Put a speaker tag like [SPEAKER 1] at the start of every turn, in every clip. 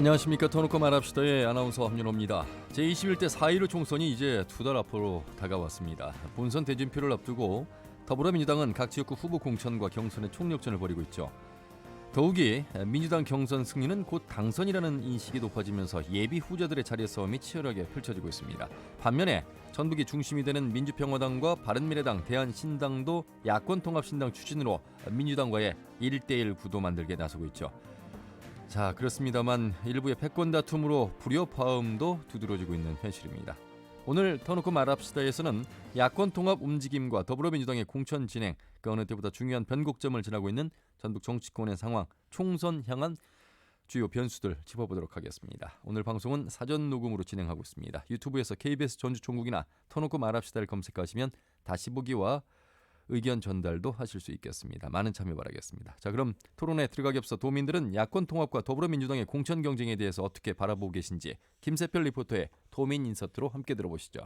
[SPEAKER 1] 안녕하십니까. 터놓고 말합시다의 아나운서 함윤호입니다. 제21대 4.15 총선이 이제 2달 앞으로 다가왔습니다. 본선 대진표를 앞두고 더불어민주당은 각 지역구 후보 공천과 경선의 총력전을 벌이고 있죠. 더욱이 민주당 경선 승리는 곧 당선이라는 인식이 높아지면서 예비 후보자들의 자리 싸움이 치열하게 펼쳐지고 있습니다. 반면에 전북이 중심이 되는 민주평화당과 바른미래당, 대한신당도 야권통합신당 추진으로 민주당과의 1대1 구도 만들게 나서고 있죠. 자, 그렇습니다만 일부의 패권 다툼으로 불협화음도 두드러지고 있는 현실입니다. 오늘 터놓고 말합시다에서는 야권 통합 움직임과 더불어민주당의 공천 진행, 그 어느 때보다 중요한 변곡점을 지나고 있는 전북 정치권의 상황, 총선 향한 주요 변수들 짚어보도록 하겠습니다. 오늘 방송은 사전 녹음으로 진행하고 있습니다. 유튜브에서 KBS 전주총국이나 터놓고 말합시다를 검색하시면 다시 보기와 의견 전달도 하실 수 있겠습니다. 많은 참여 바라겠습니다. 자, 그럼 토론에 들어가기 앞서 도민들은 야권 통합과 더불어민주당의 공천 경쟁에 대해서 어떻게 바라보고 계신지 김세별 리포터의 도민 인서트로 함께 들어보시죠.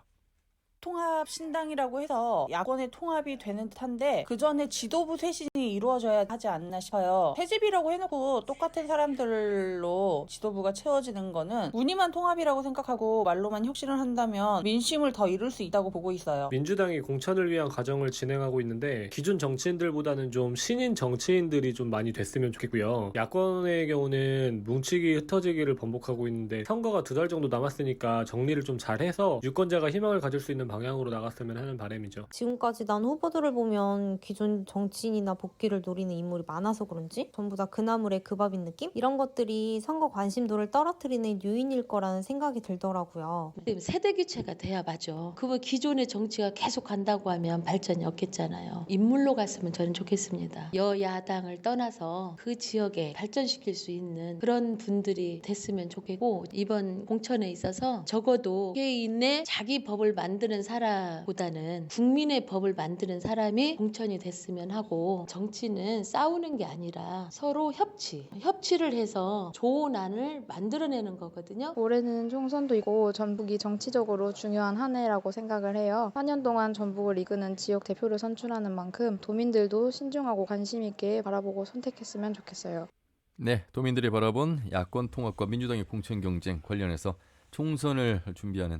[SPEAKER 2] 통합 신당이라고 해서 야권의 통합이 되는 듯한데 그 전에 지도부 쇄신이 이루어져야 하지 않나 싶어요. 새집이라고 해놓고 똑같은 사람들로 지도부가 채워지는 거는 무늬만 통합이라고 생각하고 말로만 혁신을 한다면 민심을 더 이룰 수 있다고 보고 있어요.
[SPEAKER 3] 민주당이 공천을 위한 과정을 진행하고 있는데 기존 정치인들보다는 좀 신인 정치인들이 좀 많이 됐으면 좋겠고요. 야권의 경우는 뭉치기 흩어지기를 번복하고 있는데 선거가 2달 정도 남았으니까 정리를 좀 잘해서 유권자가 희망을 가질 수 있는 방향으로 나갔으면 하는 바람이죠.
[SPEAKER 4] 지금까지 난 후보들을 보면 기존 정치인이나 복귀를 노리는 인물이 많아서 그런지 전부 다 그나물의 그 밥인 느낌? 이런 것들이 선거 관심도를 떨어뜨리는 요인일 거라는 생각이 들더라고요.
[SPEAKER 5] 세대 교체가 돼야 맞아. 그거 기존의 정치가 계속 간다고 하면 발전이 없겠잖아요. 인물로 갔으면 저는 좋겠습니다. 여야당을 떠나서 그 지역에 발전시킬 수 있는 그런 분들이 됐으면 좋겠고, 이번 공천에 있어서 적어도 개인의 자기 법을 만드는 사람보다는 국민의 법을 만드는 사람이 공천이 됐으면 하고, 정치는 싸우는 게 아니라 서로 협치를 해서 좋은 안을 만들어내는 거거든요.
[SPEAKER 6] 올해는 총선도 있고 전북이 정치적으로 중요한 한 해라고 생각을 해요. 4년 동안 전북을 이끄는 지역 대표를 선출하는 만큼 도민들도 신중하고 관심 있게 바라보고 선택했으면 좋겠어요.
[SPEAKER 1] 네, 도민들이 바라본 야권 통합과 민주당의 공천 경쟁 관련해서 총선을 준비하는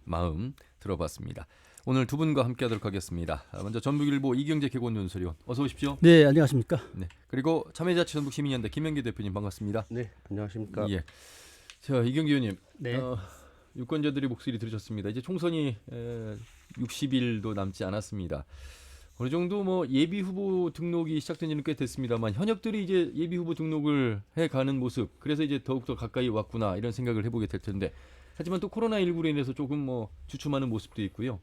[SPEAKER 1] 마음 들어봤습니다. 오늘 두 분과 함께하도록 하겠습니다. 먼저 전북일보 이경재 개곤논설위원, 어서 오십시오.
[SPEAKER 7] 네, 안녕하십니까.
[SPEAKER 1] 네, 그리고 참여자치 전북시민연대 김명기 대표님 반갑습니다.
[SPEAKER 8] 네, 안녕하십니까.
[SPEAKER 1] 예. 자, 이경재 의원님,
[SPEAKER 7] 네.
[SPEAKER 1] 유권자들의 목소리 들으셨습니다. 이제 총선이 60일도 남지 않았습니다. 어느 정도 뭐 예비 후보 등록이 시작된 지는 꽤 됐습니다만 현역들이 이제 예비 후보 등록을 해가는 모습, 그래서 이제 더욱더 가까이 왔구나 이런 생각을 해보게 될 텐데, 하지만 또 코로나19로 인해서 조금 뭐 주춤하는 모습도 있고요.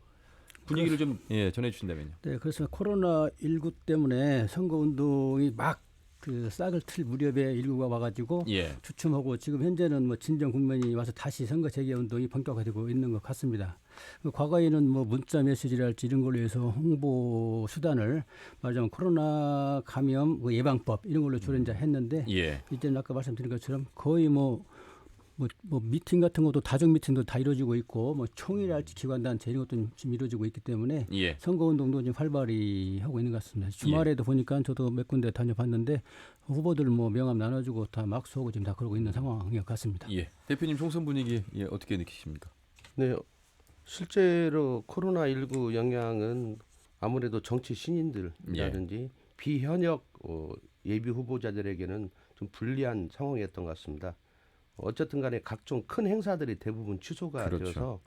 [SPEAKER 1] 분위기를 좀 전해주신다면요.
[SPEAKER 7] 네, 그렇습니다. 코로나19 때문에 선거운동이 막 그 싹을 틀 무렵에 일구가 와가지고 주춤하고 지금 현재는 뭐 진정 국면이 와서 다시 선거 재개 운동이 본격화되고 있는 것 같습니다. 과거에는 뭐 문자 메시지랄지 이런 걸로 해서 홍보 수단을 말하자면 코로나 감염 예방법 이런 걸로 주로 이제 했는데 이제는 아까 말씀드린 것처럼 거의 뭐 미팅 같은 것도 다중 미팅도 다 이루어지고 있고 뭐 총회랄지 기관단체 이런 것도 지금 이루어지고 있기 때문에 선거운동도 지금 활발히 하고 있는 것 같습니다. 주말에도 보니까 저도 몇 군데 다녀봤는데 후보들 뭐 명함 나눠주고 다 막수하고 지금 다 그러고 있는 상황인 것 같습니다.
[SPEAKER 1] 대표님 총선 분위기 어떻게 느끼십니까?
[SPEAKER 8] 네, 실제로 코로나19 영향은 아무래도 정치 신인들이라든지 비현역 예비 후보자들에게는 좀 불리한 상황이었던 것 같습니다. 어쨌든 간에 각종 큰 행사들이 대부분 취소가 되어서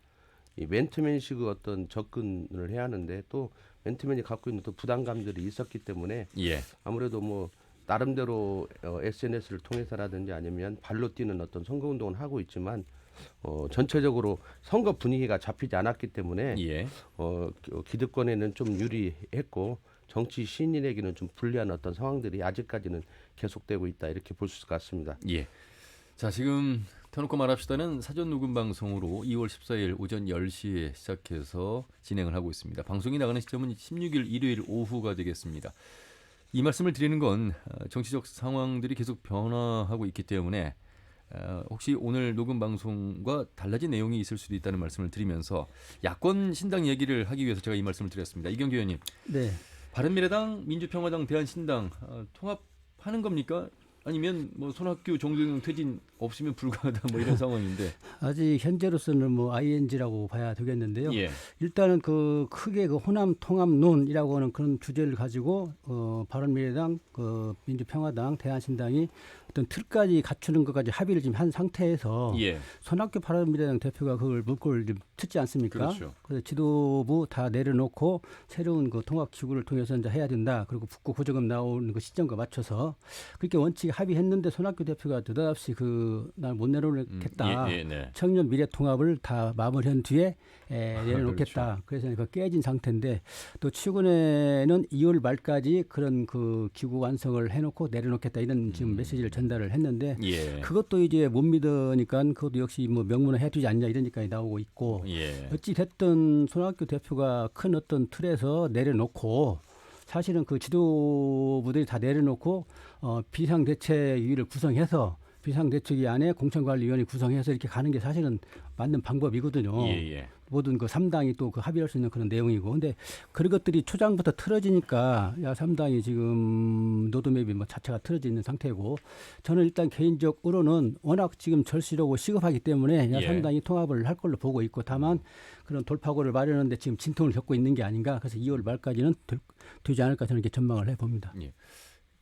[SPEAKER 8] 이 맨투맨식 어떤 접근을 해야 하는데 또 맨투맨이 갖고 있는 또 부담감들이 있었기 때문에 아무래도 뭐 나름대로 SNS를 통해서라든지 아니면 발로 뛰는 어떤 선거운동을 하고 있지만 전체적으로 선거 분위기가 잡히지 않았기 때문에 기득권에는 좀 유리했고 정치 신인에게는 좀 불리한 어떤 상황들이 아직까지는 계속되고 있다 이렇게 볼 수 있을 것 같습니다.
[SPEAKER 1] 자, 지금 터놓고 말합시다는 사전 녹음 방송으로 2월 14일 오전 10시에 시작해서 진행을 하고 있습니다. 방송이 나가는 시점은 16일 일요일 오후가 되겠습니다. 이 말씀을 드리는 건 정치적 상황들이 계속 변화하고 있기 때문에 혹시 오늘 녹음 방송과 달라진 내용이 있을 수도 있다는 말씀을 드리면서 야권 신당 얘기를 하기 위해서 제가 이 말씀을 드렸습니다. 이경규 의원님, 바른미래당, 민주평화당, 대한신당 통합하는 겁니까? 아니면 뭐 손학규, 정동영 퇴진 없으면 불가하다 뭐 이런 상황인데.
[SPEAKER 7] 아직 현재로서는 뭐 ING라고 봐야 되겠는데요.
[SPEAKER 1] 예.
[SPEAKER 7] 일단은 그 크게 그 호남 통합론이라고 하는 그런 주제를 가지고 바른미래당, 민주평화당, 대한신당이 어떤 틀까지 갖추는 것까지 합의를 지금 한 상태에서
[SPEAKER 1] 예.
[SPEAKER 7] 손학규 바른미래당 대표가 그걸 물꼬를 좀 트지 않습니까?
[SPEAKER 1] 그렇죠.
[SPEAKER 7] 그래서 지도부 다 내려놓고 새로운 그 통합 기구를 통해서 이제 해야 된다. 그리고 북구 구조금 나오는 그 시점과 맞춰서 그렇게 원칙 합의했는데 손학규 대표가 느닷없이 날 못 내려놓겠다.
[SPEAKER 1] 네.
[SPEAKER 7] 청년 미래 통합을 다 마무리한 뒤에 내려놓겠다.
[SPEAKER 1] 그렇죠.
[SPEAKER 7] 그래서 그 깨진 상태인데 또 최근에는 2월 말까지 그런 그 기구 완성을 해놓고 내려놓겠다 이런 지금 메시지를 전달을 했는데
[SPEAKER 1] 예.
[SPEAKER 7] 그것도 이제 못 믿으니까 그것도 역시 뭐 명문화 해두지 않냐 이런 얘기까지 나오고 있고
[SPEAKER 1] 예.
[SPEAKER 7] 어찌 됐든 손학규 대표가 큰 어떤 틀에서 내려놓고 사실은 그 지도부들이 다 내려놓고 비상대책위를 구성해서 비상대책위 안에 공천관리위원회 구성해서 이렇게 가는 게 사실은 맞는 방법이거든요.
[SPEAKER 1] 예.
[SPEAKER 7] 모든 그 3당이 또 그 합의할 수 있는 그런 내용이고. 근데 그런 것들이 초장부터 틀어지니까 3당이 지금 노드맵이 뭐 자체가 틀어져 있는 상태고 저는 일단 개인적으로는 워낙 지금 절실하고 시급하기 때문에 3당이 통합을 할 걸로 보고 있고 다만 그런 돌파구를 마련하는데 지금 진통을 겪고 있는 게 아닌가. 그래서 2월 말까지는 되지 않을까 저는 이렇게 전망을 해봅니다.
[SPEAKER 1] 예.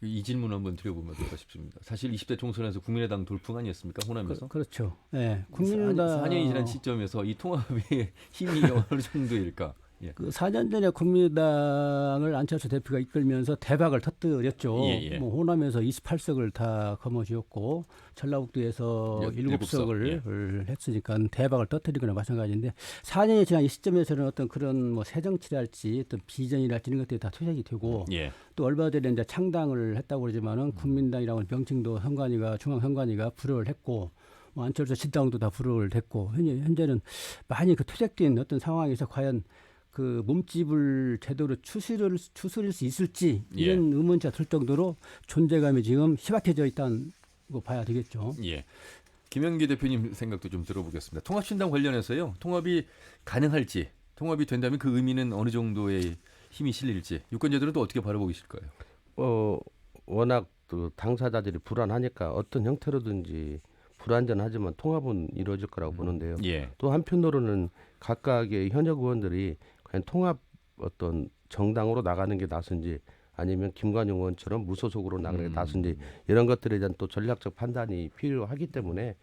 [SPEAKER 1] 이 질문 한번 드려보면 어떨까 싶습니다. 사실 20대 총선에서 국민의당 돌풍 아니었습니까? 호남에서.
[SPEAKER 7] 그렇죠. 네. 국민의당
[SPEAKER 1] 4년이 지난 시점에서 이 통합의 힘이 어느 정도일까? 예.
[SPEAKER 7] 그 4년 전에 국민의당을 안철수 대표가 이끌면서 대박을 터뜨렸죠.
[SPEAKER 1] 예.
[SPEAKER 7] 뭐 호남에서 28석을 다 거머쥐었고 전라북도에서 7석을 했으니까 대박을 터뜨리거나 마찬가지인데 4년이 지난 이 시점에서는 어떤 그런 뭐 새정치랄지 어떤 비전이랄지 이런 것들이 다 퇴색이 되고 또 얼마 전에 이제 창당을 했다고 그러지만은 국민당이라고 하는 명칭도 중앙선관위가 불허를 했고 뭐 안철수 신당도 다 불허를 했고 현재는 많이 그 퇴색된 어떤 상황에서 과연 그 몸집을 제대로 추스릴 수 있을지 이런 의문차 들 정도로 존재감이 지금 희박해져 있다는 거 봐야 되겠죠.
[SPEAKER 1] 예. 김현기 대표님 생각도 좀 들어보겠습니다. 통합신당 관련해서요. 통합이 가능할지, 통합이 된다면 그 의미는 어느 정도의 힘이 실릴지 유권자들은 또 어떻게 바라보고 있을까요?
[SPEAKER 8] 워낙 또 당사자들이 불안하니까 어떤 형태로든지 불안전하지만 통합은 이루어질 거라고 보는데요. 또 한편으로는 각각의 현역 의원들이 과연 통합 어떤 정당으로 나가는 게 낫은지 아니면 김관영 의원처럼 무소속으로 나가는 게 낫은지 이런 것들에 대한 또 전략적 판단이 필요하기 때문에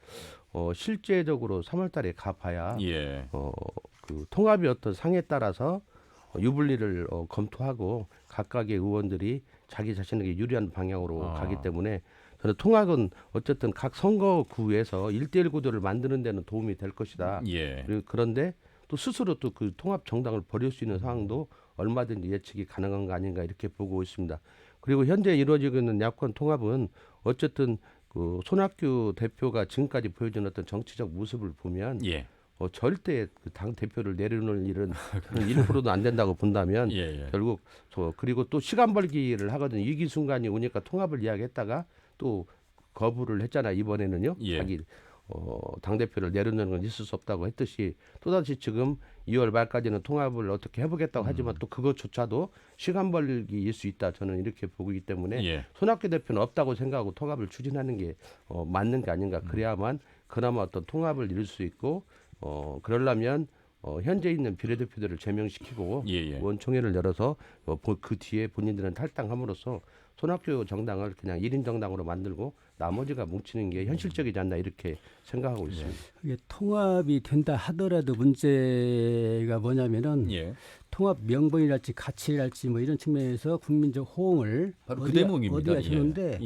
[SPEAKER 8] 실제적으로 3월달에 가봐야 그 통합의 어떤 상에 따라서 유불리를 검토하고 각각의 의원들이 자기 자신에게 유리한 방향으로 가기 때문에 저는 통합은 어쨌든 각 선거구에서 1대1 구도를 만드는 데는 도움이 될 것이다. 그런데 또 스스로 또 그 통합 정당을 버릴 수 있는 상황도 얼마든지 예측이 가능한 거 아닌가 이렇게 보고 있습니다. 그리고 현재 이루어지고 있는 야권 통합은 어쨌든 그 손학규 대표가 지금까지 보여준 어떤 정치적 모습을 보면 절대 그 당 대표를 내려놓을 일은 1%도 안 된다고 본다면 결국 그리고 또 시간 벌기를 하거든요. 위기 순간이 오니까 통합을 이야기했다가 또 거부를 했잖아 이번에는요. 자기 당 대표를 내려놓는 건 있을 수 없다고 했듯이 또다시 지금 2월 말까지는 통합을 어떻게 해보겠다고 하지만 또 그것조차도 시간 벌기일 수 있다. 저는 이렇게 보기 때문에 손학규 대표는 없다고 생각하고 통합을 추진하는 게 맞는 게 아닌가. 그래야만 그나마 어떤 통합을 이룰 수 있고 그러려면 현재 있는 비례대표들을 제명시키고 원총회를 열어서 그 뒤에 본인들은 탈당함으로써 손학규 정당을 그냥 1인 정당으로 만들고 나머지가 뭉치는 게 현실적이지 않나 이렇게 생각하고 있습니다.
[SPEAKER 7] 이게 통합이 된다 하더라도 문제가 뭐냐면은 통합 명분이랄지 가치랄지 뭐 이런 측면에서 국민적 호응을
[SPEAKER 1] 바로 그 대목입니다.
[SPEAKER 7] 어디가 주는데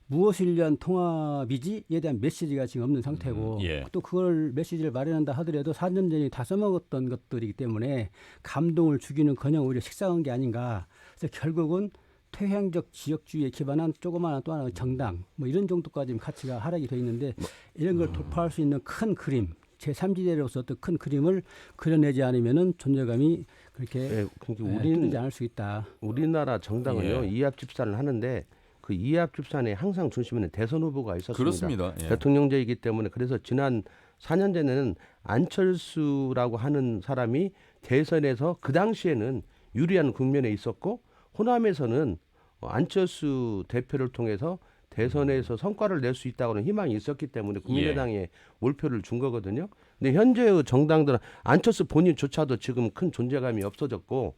[SPEAKER 7] 무엇을 위한 통합이지에 대한 메시지가 지금 없는 상태고 또 그걸 메시지를 마련한다 하더라도 4년 전에 다 써먹었던 것들이기 때문에 감동을 주기는커녕 오히려 식상한 게 아닌가. 그래서 결국은 퇴행적 지역주의에 기반한 조그마한 또 하나의 정당 뭐 이런 정도까지 가치가 하락이 돼 있는데 이런 걸 돌파할 수 있는 큰 그림 제3지대로서 어떤 큰 그림을 그려내지 않으면은 존재감이 그렇게 뚫리지 않을 수 있다.
[SPEAKER 8] 우리나라 정당은요 이합 집산을 하는데 그 이합 집산의 항상 중심에는 대선 후보가 있었습니다.
[SPEAKER 1] 그렇습니다.
[SPEAKER 8] 대통령제이기 때문에 그래서 지난 4년 전에는 안철수라고 하는 사람이 대선에서 그 당시에는 유리한 국면에 있었고 호남에서는 안철수 대표를 통해서 대선에서 성과를 낼 수 있다고는 희망이 있었기 때문에 국민의당에 몰표를 준 거거든요. 근데 현재의 정당들은 안철수 본인조차도 지금 큰 존재감이 없어졌고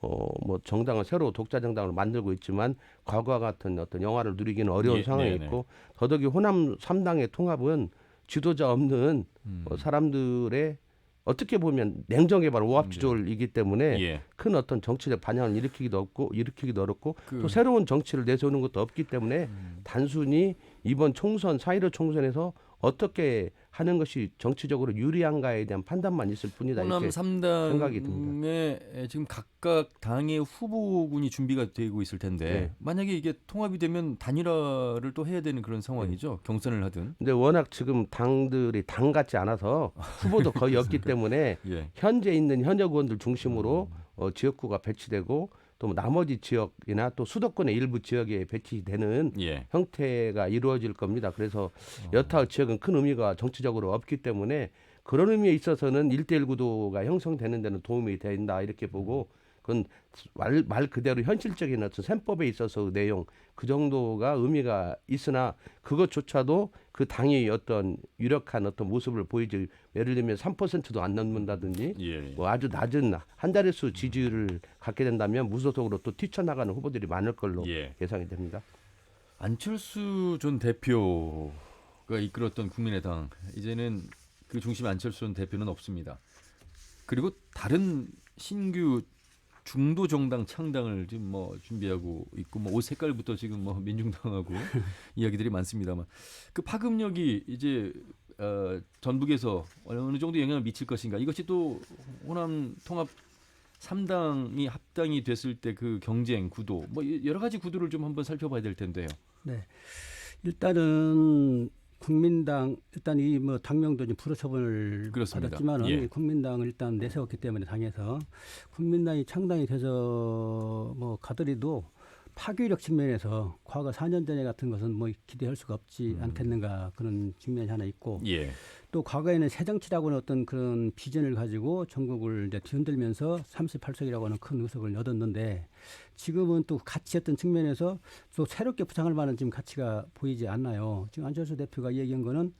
[SPEAKER 8] 뭐 정당을 새로 독자 정당을 만들고 있지만 과거와 같은 어떤 영화를 누리기는 어려운 상황이 있고 더더욱이 호남 3당의 통합은 지도자 없는 사람들의 어떻게 보면 냉정에 바로 오합지졸이기 때문에 큰 어떤 정치적 반향을 일으키기도 어렵고 또 새로운 정치를 내세우는 것도 없기 때문에 단순히 이번 총선 4.15 총선에서 어떻게 하는 것이 정치적으로 유리한가에 대한 판단만 있을 뿐이다.
[SPEAKER 1] 호남
[SPEAKER 8] 이렇게 생각이
[SPEAKER 1] 3당에 지금 각각 당의 후보군이 준비가 되고 있을 텐데 만약에 이게 통합이 되면 단일화를 또 해야 되는 그런 상황이죠. 경선을 하든.
[SPEAKER 8] 근데 워낙 지금 당들이 당 같지 않아서 후보도 거의 없기 때문에 현재 있는 현역 의원들 중심으로 지역구가 배치되고 또 나머지 지역이나 또 수도권의 일부 지역에 배치되는 형태가 이루어질 겁니다. 그래서 여타 지역은 큰 의미가 정치적으로 없기 때문에 그런 의미에 있어서는 1대1 구도가 형성되는 데는 도움이 된다 이렇게 보고 그건 말 그대로 현실적인 어떤 셈법에 있어서 내용 그 정도가 의미가 있으나 그것조차도 그 당이 어떤 유력한 어떤 모습을 보이지 예를 들면 3%도 안 넘는다든지 뭐 아주 낮은 한 자릿수 지지율을 갖게 된다면 무소속으로 또 뛰쳐나가는 후보들이 많을 걸로 예상이 됩니다.
[SPEAKER 1] 안철수 전 대표가 이끌었던 국민의당 이제는 그 중심에 안철수 전 대표는 없습니다. 그리고 다른 신규 중도 정당 창당을 지금 뭐 준비하고 있고 뭐 옷 색깔부터 지금 뭐 민중당하고 이야기들이 많습니다만 그 파급력이 이제 전북에서 어느 정도 영향을 미칠 것인가 이것이 또 호남 통합 3당이 합당이 됐을 때 그 경쟁 구도 뭐 여러 가지 구도를 좀 한번 살펴봐야 될 텐데요.
[SPEAKER 7] 네, 일단은 국민당 일단 이 뭐 당명도 좀 불허처분을 받았지만은 국민당을 일단 내세웠기 때문에 당에서 국민당이 창당이 돼서 뭐 가더라도 파괴력 측면에서 과거 4년 전에 같은 것은 뭐 기대할 수가 없지 않겠는가 그런 측면이 하나 있고 또 과거에는 새정치라고는 어떤 그런 비전을 가지고 전국을 이제 뒤흔들면서 38석이라고 하는 큰 의석을 얻었는데 지금은 또 가치였던 측면에서 또 새롭게 부상할 만한 지금 가치가 보이지 않나요. 지금 안철수 대표가 얘기한 거는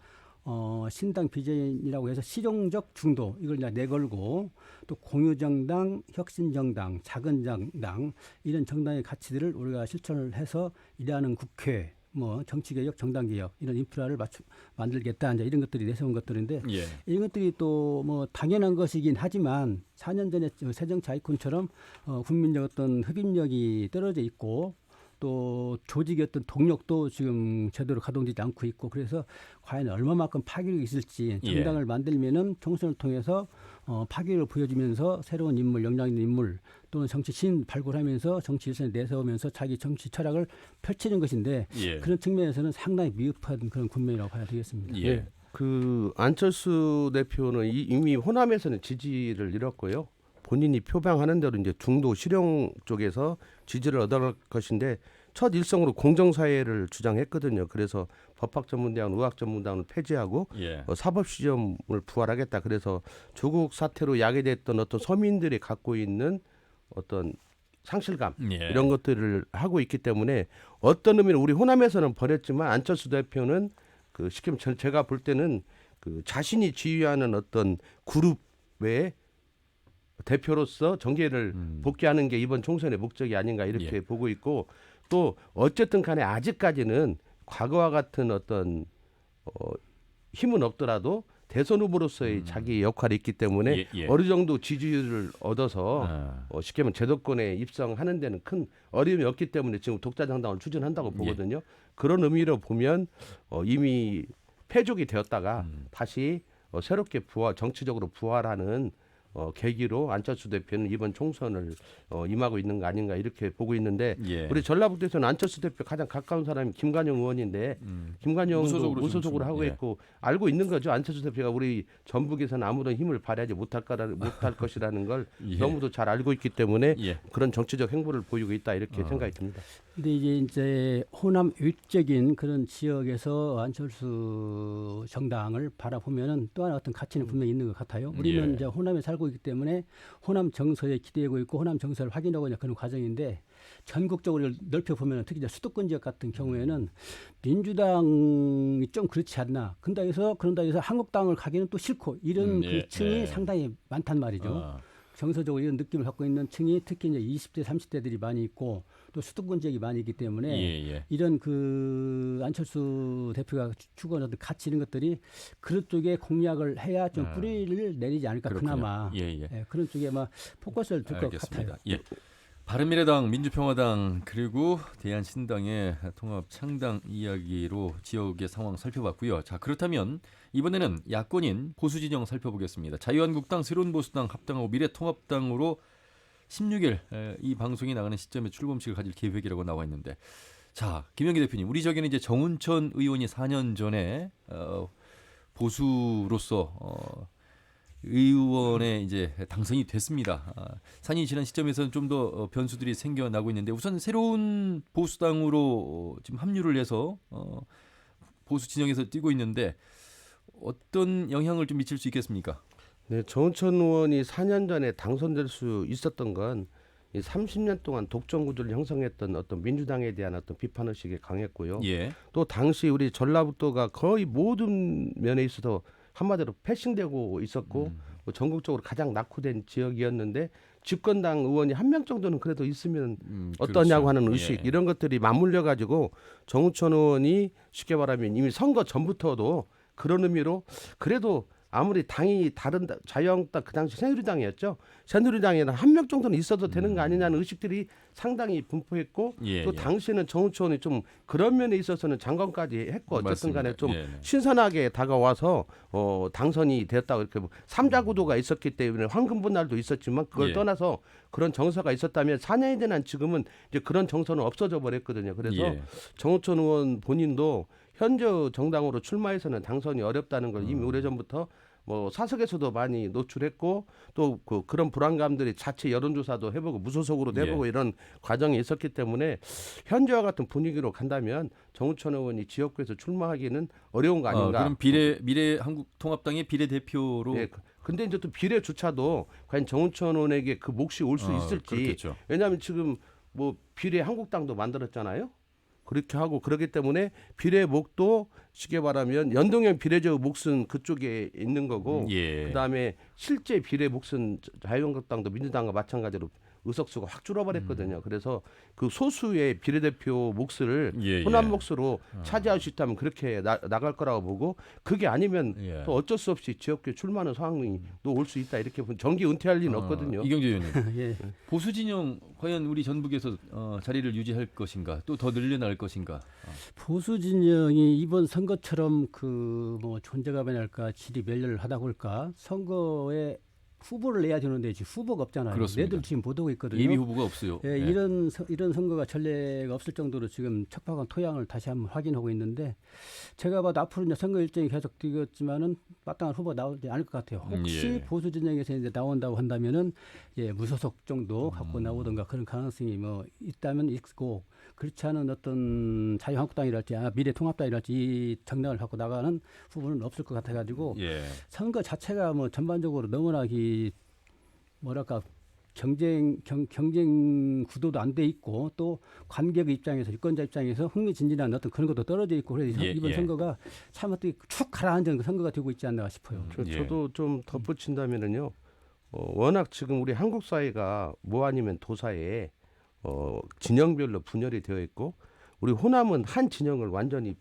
[SPEAKER 7] 신당 비전이라고 해서 실용적 중도 이걸 이제 내걸고 또 공유정당, 혁신정당, 작은 정당 이런 정당의 가치들을 우리가 실천을 해서 일하는 국회 뭐 정치개혁, 정당개혁 이런 인프라를 만들겠다 이제 이런 것들이 내세운 것들인데 이런 것들이 또 뭐 당연한 것이긴 하지만 4년 전에 새정치 아이콘처럼 국민적 어떤 흡입력이 떨어져 있고 또 조직의 어떤 동력도 지금 제대로 가동되지 않고 있고 그래서 과연 얼마만큼 파괴력이 있을지 정당을 만들면은 총선을 통해서 파괴력을 보여주면서 새로운 인물, 역량 있는 인물 또는 정치 신 발굴하면서 정치 일선에 내세우면서 자기 정치 철학을 펼치는 것인데 그런 측면에서는 상당히 미흡한 그런 국면이라고 봐야 되겠습니다.
[SPEAKER 8] 그 안철수 대표는 이미 호남에서는 지지를 잃었고요. 본인이 표방하는 대로 이제 중도 실용 쪽에서 지지를 얻을 것인데 첫 일성으로 공정사회를 주장했거든요. 그래서 법학전문대학원, 의학전문대학원을 폐지하고 사법시험을 부활하겠다. 그래서 조국 사태로 야기됐던 어떤 서민들이 갖고 있는 어떤 상실감 이런 것들을 하고 있기 때문에 어떤 의미로 우리 호남에서는 버렸지만 안철수 대표는 그 시키면 제가 볼 때는 그 자신이 지휘하는 어떤 그룹의 대표로서 정계를 복귀하는 게 이번 총선의 목적이 아닌가 이렇게 보고 있고 또 어쨌든 간에 아직까지는 과거와 같은 어떤 힘은 없더라도 대선 후보로서의 자기 역할이 있기 때문에 어느 정도 지지율을 얻어서 쉽게 말하면 제도권에 입성하는 데는 큰 어려움이 없기 때문에 지금 독자 정당을 추진한다고 보거든요. 그런 의미로 보면 이미 패족이 되었다가 다시 새롭게 정치적으로 부활하는 계기로 안철수 대표는 이번 총선을 임하고 있는 거 아닌가 이렇게 보고 있는데 우리 전라북도에서는 안철수 대표 가장 가까운 사람이 김관영 의원인데 김관영도 무소속으로 하고 있고 알고 있는 거죠. 안철수 대표가 우리 전북에서는 아무런 힘을 발휘하지 못할 것이라는 걸 너무도 잘 알고 있기 때문에 그런 정치적 행보를 보이고 있다 이렇게 생각이 듭니다.
[SPEAKER 7] 근데 이제 호남 위적인 그런 지역에서 안철수 정당을 바라보면은 또 하나 어떤 가치는 분명히 있는 것 같아요. 우리는
[SPEAKER 1] 예.
[SPEAKER 7] 이제 호남에 살고 있기 때문에 호남 정서에 기대고 있고 호남 정서를 확인하고 있는 그런 과정인데 전국적으로 넓혀 보면 특히 이제 수도권 지역 같은 경우에는 민주당이 좀 그렇지 않나. 그런다 해서 한국당을 가기는 또 싫고 이런
[SPEAKER 1] 예,
[SPEAKER 7] 그 층이
[SPEAKER 1] 예.
[SPEAKER 7] 상당히 많단 말이죠.
[SPEAKER 1] 아,
[SPEAKER 7] 정서적으로 이런 느낌을 갖고 있는 층이 특히 이제 20대, 30대들이 많이 있고 또 수도권 지역이 많이 있기 때문에
[SPEAKER 1] 예.
[SPEAKER 7] 이런 그 안철수 대표가 추구하는 어떤 가치 이런 것들이 그런 쪽에 공약을 해야 좀 뿌리를 내리지 않을까
[SPEAKER 1] 그렇군요.
[SPEAKER 7] 그나마
[SPEAKER 1] 예.
[SPEAKER 7] 예, 그런 쪽에 막 포커스를 둘 것
[SPEAKER 1] 알겠습니다.
[SPEAKER 7] 같아요.
[SPEAKER 1] 예. 바른미래당, 민주평화당 그리고 대한신당의 통합 창당 이야기로 지역의 상황 살펴봤고요. 자, 그렇다면 이번에는 야권인 보수 진영 살펴보겠습니다. 자유한국당, 새로운보수당 합당하고 미래통합당으로 16일 이 방송이 나가는 시점에 출범식을 가질 계획이라고 나와 있는데, 자, 김영기 대표님, 우리 저기는 이제 정운천 의원이 4년 전에 보수로서 의원에 이제 당선이 됐습니다. 4년이 지난 시점에서는 좀 더 변수들이 생겨나고 있는데 우선 새로운 보수당으로 지금 합류를 해서 보수 진영에서 뛰고 있는데 어떤 영향을 좀 미칠 수 있겠습니까?
[SPEAKER 8] 네, 정운천 의원이 4년 전에 당선될 수 있었던 건 이 30년 동안 독점 구조를 형성했던 어떤 민주당에 대한 어떤 비판 의식이 강했고요.
[SPEAKER 1] 예.
[SPEAKER 8] 또 당시 우리 전라북도가 거의 모든 면에 있어서 한마디로 패싱되고 있었고 뭐 전국적으로 가장 낙후된 지역이었는데 집권당 의원이 한 명 정도는 그래도 있으면 어떠냐고
[SPEAKER 1] 그렇죠.
[SPEAKER 8] 하는 의식
[SPEAKER 1] 예.
[SPEAKER 8] 이런 것들이 맞물려 가지고 정운천 의원이 쉽게 말하면 이미 선거 전부터도 그런 의미로 그래도 아무리 당이 다른 자유한국당 그 당시 새누리당이었죠. 새누리당에는 한 명 정도는 있어도 되는 거 아니냐는 의식들이 상당히 분포했고
[SPEAKER 1] 예,
[SPEAKER 8] 또
[SPEAKER 1] 예.
[SPEAKER 8] 당시에는 정운천 의원이 좀 그런 면에 있어서는 장관까지 했고 어쨌든 간에
[SPEAKER 1] 맞습니다.
[SPEAKER 8] 좀
[SPEAKER 1] 예, 네.
[SPEAKER 8] 신선하게 다가와서 당선이 됐다고 이렇게 뭐 삼자 구도가 있었기 때문에 황금 분날도 있었지만 그걸
[SPEAKER 1] 예.
[SPEAKER 8] 떠나서 그런 정서가 있었다면 4년이 지난 지금은 이제 그런 정서는 없어져 버렸거든요. 그래서
[SPEAKER 1] 예.
[SPEAKER 8] 정우천 의원 본인도 현재 정당으로 출마해서는 당선이 어렵다는 걸 이미 오래전부터 뭐 사석에서도 많이 노출했고 또 그런 불안감들이 자체 여론조사도 해보고 무소속으로도 해보고
[SPEAKER 1] 예.
[SPEAKER 8] 이런 과정이 있었기 때문에 현재와 같은 분위기로 간다면 정우천 의원이 지역구에서 출마하기는 어려운 거 아닌가.
[SPEAKER 1] 그럼 미래 한국통합당의 비례대표로
[SPEAKER 8] 예. 근데 이제 또 비례조차도 과연 정우천 의원에게 그 몫이 올 수 있을지.
[SPEAKER 1] 그렇겠죠.
[SPEAKER 8] 왜냐하면 지금 뭐 비례 한국당도 만들었잖아요. 그렇게 하고 그렇기 때문에 비례 몫도 쉽게 말하면 연동형 비례적 몫은 그쪽에 있는 거고
[SPEAKER 1] 예.
[SPEAKER 8] 그다음에 실제 비례 몫은 자유한국당도 민주당과 마찬가지로 의석수가 확 줄어버렸거든요. 그래서 그 소수의 비례대표 몫을
[SPEAKER 1] 예,
[SPEAKER 8] 호남
[SPEAKER 1] 예.
[SPEAKER 8] 몫으로 차지할 수 있다면 그렇게 나갈 거라고 보고 그게 아니면
[SPEAKER 1] 예.
[SPEAKER 8] 또 어쩔 수 없이 지역구에 출마하는 상황이 또 올 수 있다 이렇게 보면 정기 은퇴할 리는 없거든요.
[SPEAKER 1] 이경재 의원님,
[SPEAKER 7] 예.
[SPEAKER 1] 보수 진영 과연 우리 전북에서 자리를 유지할 것인가, 또 더 늘려나갈 것인가?
[SPEAKER 7] 보수 진영이 이번 선거처럼 그 뭐 존재감이랄까 질이 멸렬을 하다 볼까 선거에 후보를 내야 되는데 지금 후보가 없잖아요.
[SPEAKER 1] 그렇습니다.
[SPEAKER 7] 내들 지금 못 오고 있거든요.
[SPEAKER 1] 예비 후보가 없어요.
[SPEAKER 7] 예,
[SPEAKER 1] 예.
[SPEAKER 7] 이런 선거가 전례가 없을 정도로 지금 척박한 토양을 다시 한번 확인하고 있는데 제가 봐도 앞으로 이제 선거 일정이 계속 뛰겠지만은 마땅한 후보가 나오지 않을 것 같아요. 혹시
[SPEAKER 1] 예.
[SPEAKER 7] 보수 진영에서 이제 나온다고 한다면은 예, 무소속 정도 갖고 나오던가 그런 가능성이 뭐 있다면 있고 그렇지 않은 어떤 자유한국당이랄지 미래통합당이랄지 이 정당을 갖고 나가는 후보는 없을 것 같아가지고
[SPEAKER 1] 예.
[SPEAKER 7] 선거 자체가 뭐 전반적으로 너무나 뭐랄까 경쟁 구도도 안 돼 있고 또 관객의 입장에서 유권자 입장에서 흥미진진한 어떤 그런 것도 떨어져 있고 그래서
[SPEAKER 1] 예,
[SPEAKER 7] 이번
[SPEAKER 1] 예.
[SPEAKER 7] 선거가 참 어떻게 축 가라앉은 선거가 되고 있지 않나 싶어요.
[SPEAKER 1] 예.
[SPEAKER 8] 저도 좀 덧붙인다면은요. 워낙 지금 우리 한국 사회가 뭐 아니면 도사에 진영별로 분열이 되어 있고 우리 호남은 한 진영을 완전히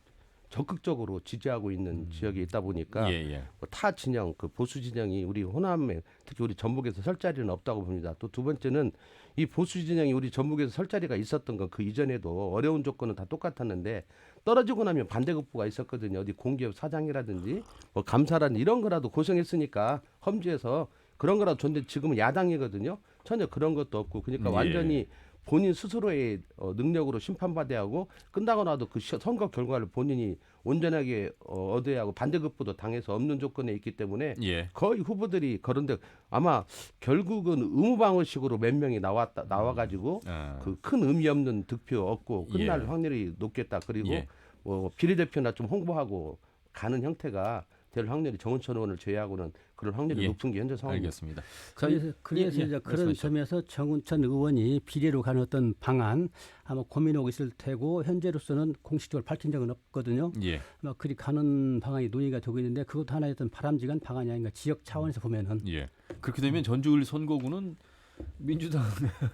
[SPEAKER 8] 적극적으로 지지하고 있는 지역에 있다 보니까
[SPEAKER 1] 예.
[SPEAKER 8] 타 진영, 그 보수 진영이 우리 호남에 특히 우리 전북에서 설 자리는 없다고 봅니다. 또 두 번째는 이 보수 진영이 우리 전북에서 설 자리가 있었던 건 그 이전에도 어려운 조건은 다 똑같았는데 떨어지고 나면 반대급부가 있었거든요. 어디 공기업 사장이라든지 뭐 감사라든지 이런 거라도 고생했으니까 험지에서 그런 거라도 좋은데 지금은 야당이거든요. 전혀 그런 것도 없고 그러니까
[SPEAKER 1] 예.
[SPEAKER 8] 완전히 본인 스스로의 능력으로 심판받아야 하고 끝나고 나도 그 선거 결과를 본인이 온전하게 얻어야 하고 반대급부도 당해서 없는 조건에 있기 때문에 거의 후보들이 그런데 아마 결국은 의무방어식으로 몇 명이 나와가지고 그 큰 의미 없는 득표 얻고 끝날 확률이 높겠다. 그리고 뭐 비례대표나 좀 홍보하고 가는 형태가 될 확률이 정은천 의원을 제외하고는 그런 확률이 높은 게 현재 상황입니다.
[SPEAKER 1] 알겠습니다.
[SPEAKER 7] 그래서 이제 그런 점에서 정은천 의원이 비례로 가는 어떤 방안 아마 고민하고 있을 테고 현재로서는 공식적으로 밝힌 적은 없거든요. 아마 그리 가는 방안이 논의가 되고 있는데 그것도 하나의 어떤 바람직한 방안이 아닌가 지역 차원에서 보면은.
[SPEAKER 1] 그렇게 되면 전주을 선거구는 민주당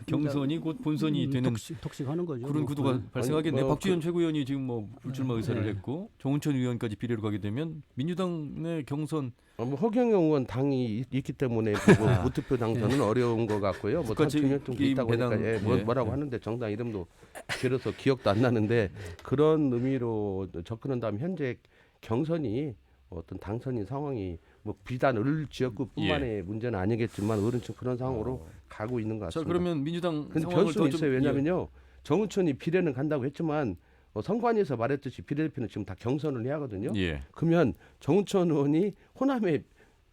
[SPEAKER 1] 경선이 곧 본선이 되는
[SPEAKER 7] 독식하는 거죠.
[SPEAKER 1] 그런 구도가 발생하겠네요. 박지원 최고위원이 지금 뭐 불출마 의사를 했고 정은천 의원까지 비례로 가게 되면 민주당의 경선
[SPEAKER 8] 뭐 허경영 의원 당이 있기 때문에 뭐 무투표 당선은 어려운 것 같고요. 뭐 단투명tum 있다고 보니까 뭐라고 하는데 정당 이름도 길어서 기억도 안 나는데 그런 의미로 접근한 다음 현재 경선이 어떤 당선인 상황이 뭐 비단 을 지역구뿐만의 문제는 아니겠지만 어른층 그런 상황으로 가고 있는 것 같습니다.
[SPEAKER 1] 자, 그러면 민주당
[SPEAKER 8] 근데
[SPEAKER 1] 상황을
[SPEAKER 8] 변수는 있어요. 왜냐면요. 정은천이 비례는 간다고 했지만 선관위에서 말했듯이 비례대표는 지금 다 경선을 해야 하거든요. 그러면 정은천 의원이 호남의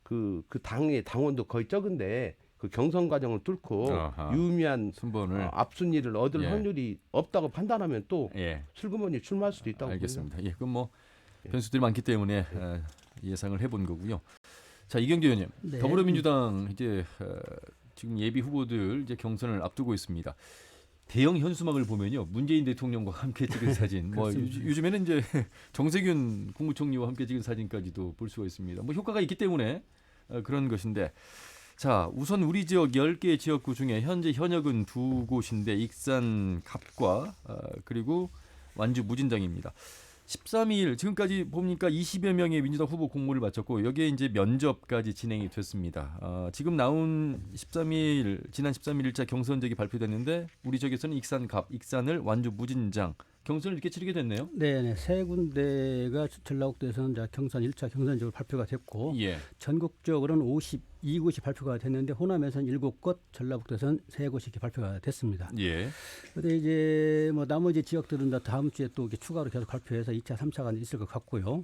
[SPEAKER 8] 그 당의 당원도 거의 적은데 그 경선 과정을 뚫고 유의미한
[SPEAKER 1] 순번을
[SPEAKER 8] 앞순위를 얻을 확률이 없다고 판단하면 또 슬그머니 출마할 수도 있다고
[SPEAKER 1] 알겠습니다. 그럼 뭐 변수들이 많기 때문에 예상을 해본 거고요. 자, 이경재 의원님, 더불어민주당 이제 지금 예비 후보들 이제 경선을 앞두고 있습니다. 대형 현수막을 보면요, 문재인 대통령과 함께 찍은 사진, 뭐 요즘에는 이제 정세균 국무총리와 함께 찍은 사진까지도 볼 수가 있습니다. 뭐 효과가 있기 때문에 그런 것인데, 자, 우선 우리 지역 10개 지역구 중에 현재 현역은 2곳인데 익산 갑과 그리고 완주 무진장입니다. 13일 지금까지 보니까 20여 명의 민주당 후보 공모를 마쳤고 여기에 이제 면접까지 진행이 됐습니다. 지금 나온 지난 13일 1차 경선적이 발표됐는데 우리 지역에서는 익산 갑, 익산을, 완주 무진장 경선을 이렇게 치르게 됐네요.
[SPEAKER 7] 네, 세 군데가 전라북도에서는 경선 1차 경선적으로 발표가 됐고 전국적으로는 52곳이 발표가 됐는데 호남에서는 7곳, 전라북도에서는 3곳이 이렇게 발표가 됐습니다. 그런데 이제 뭐 나머지 지역들은 다 다음 주에 또 이렇게 추가로 계속 발표해서 2차, 3차가 있을 것 같고요.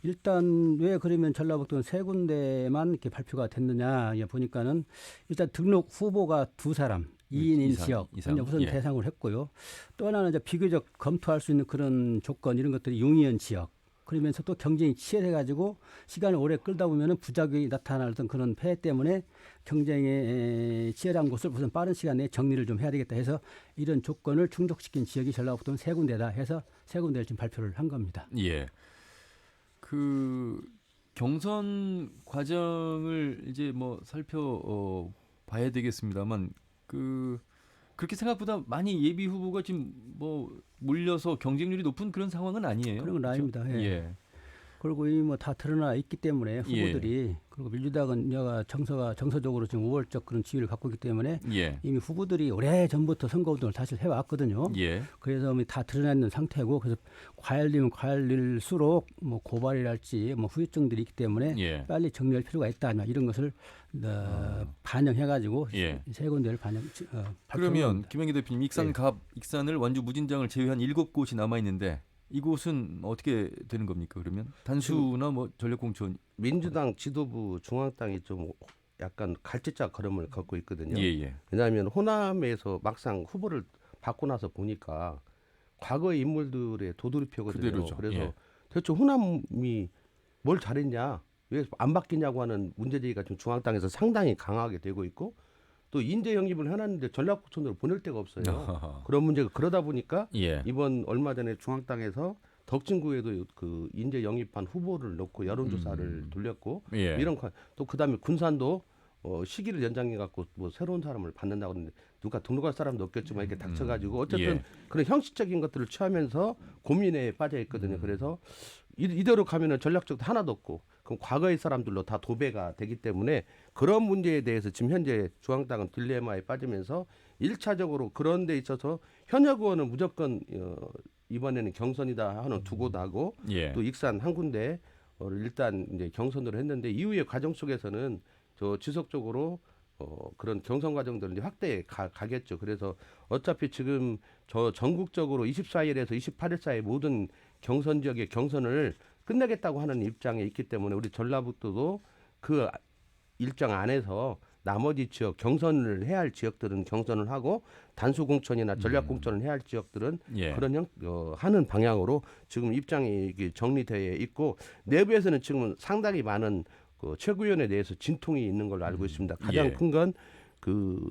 [SPEAKER 7] 일단 왜 그러면 전라북도는 3군데만 이렇게 발표가 됐느냐 보니까는 일단 등록 후보가 2사람. 2인인 지역 우선 대상으로 했고요. 또 하나는 이제 비교적 검토할 수 있는 그런 조건 이런 것들이 용이한 지역. 그러면서 또 경쟁이 치열해가지고 시간을 오래 끌다 보면은 부작용이 나타날 어떤 그런 폐해 때문에 경쟁에 치열한 곳을 우선 빠른 시간 내에 정리를 좀 해야 되겠다 해서 이런 조건을 충족시킨 지역이 전라북도는 3군데다 해서 3군데를 지금 발표를 한 겁니다.
[SPEAKER 1] 그 경선 과정을 이제 뭐 살펴봐야 되겠습니다만. 그렇게 생각보다 많이 예비 후보가 지금 뭐 몰려서 경쟁률이 높은 그런 상황은 아니에요.
[SPEAKER 7] 그런 건 아닙니다. 그리고 이 뭐 다 드러나 있기 때문에 후보들이 그리고 민주당은 정서적으로 지금 우월적 그런 지위를 갖고 있기 때문에 이미 후보들이 오래 전부터 선거운동을 사실 해왔거든요. 그래서 다 드러나 있는 상태고 그래서 과열되면 과열릴수록 뭐 고발이랄지 뭐 후유증들이 있기 때문에 빨리 정리할 필요가 있다 이런 것을 반영해가지고 세 군데를
[SPEAKER 1] 그러면 김영기 대표님 익산 갑, 익산을, 완주 무진장을 제외한 7곳이 남아 있는데. 이곳은 어떻게 되는 겁니까? 그러면 단수나 뭐 전력공천
[SPEAKER 8] 민주당 지도부 중앙당이 좀 약간 갈치자 걸음을 걷고 있거든요. 왜냐하면 호남에서 막상 후보를 받고 나서 보니까 과거의 인물들의 도돌이표거든요. 그대로죠. 그래서 대체 호남이 뭘 잘했냐, 왜 안 바뀌냐고 하는 문제제기가 지금 중앙당에서 상당히 강하게 되고 있고. 또 인재 영입을 해놨는데 전략부천으로 보낼 데가 없어요. 그런 문제가 그러다 보니까 이번 얼마 전에 중앙당에서 덕진구에도 그 인재 영입한 후보를 놓고 여론조사를 돌렸고 이런 또 그다음에 군산도 시기를 연장해 갖고 뭐 새로운 사람을 받는다고 하는데 누가 등록할 사람도 없겠지만 이렇게 닥쳐가지고 어쨌든 그런 형식적인 것들을 취하면서 고민에 빠져 있거든요. 그래서 이대로 가면은 전략적도 하나도 없고 그럼 과거의 사람들로 다 도배가 되기 때문에 그런 문제에 대해서 지금 현재 중앙당은 딜레마에 빠지면서 1차적으로 그런 데 있어서 현역 의원은 무조건 이번에는 경선이다 하는 두고도 하고 또 익산 한 군데 일단 이제 경선으로 했는데 이후의 과정 속에서는 지속적으로 그런 경선 과정들을 이제 확대해 가겠죠. 그래서 어차피 지금 전국적으로 24일에서 28일 사이 모든 경선 지역의 경선을 끝내겠다고 하는 입장에 있기 때문에 우리 전라북도도 그 일정 안에서 나머지 지역 경선을 해야 할 지역들은 경선을 하고 단수 공천이나 전략 공천을 해야 할 지역들은
[SPEAKER 1] 예.
[SPEAKER 8] 그런 하는 방향으로 지금 입장이 이게 정리되어 있고 내부에서는 지금 상당히 많은 그 최고위원에 대해서 진통이 있는 걸로 알고 있습니다. 가장
[SPEAKER 1] 예.
[SPEAKER 8] 큰 건 그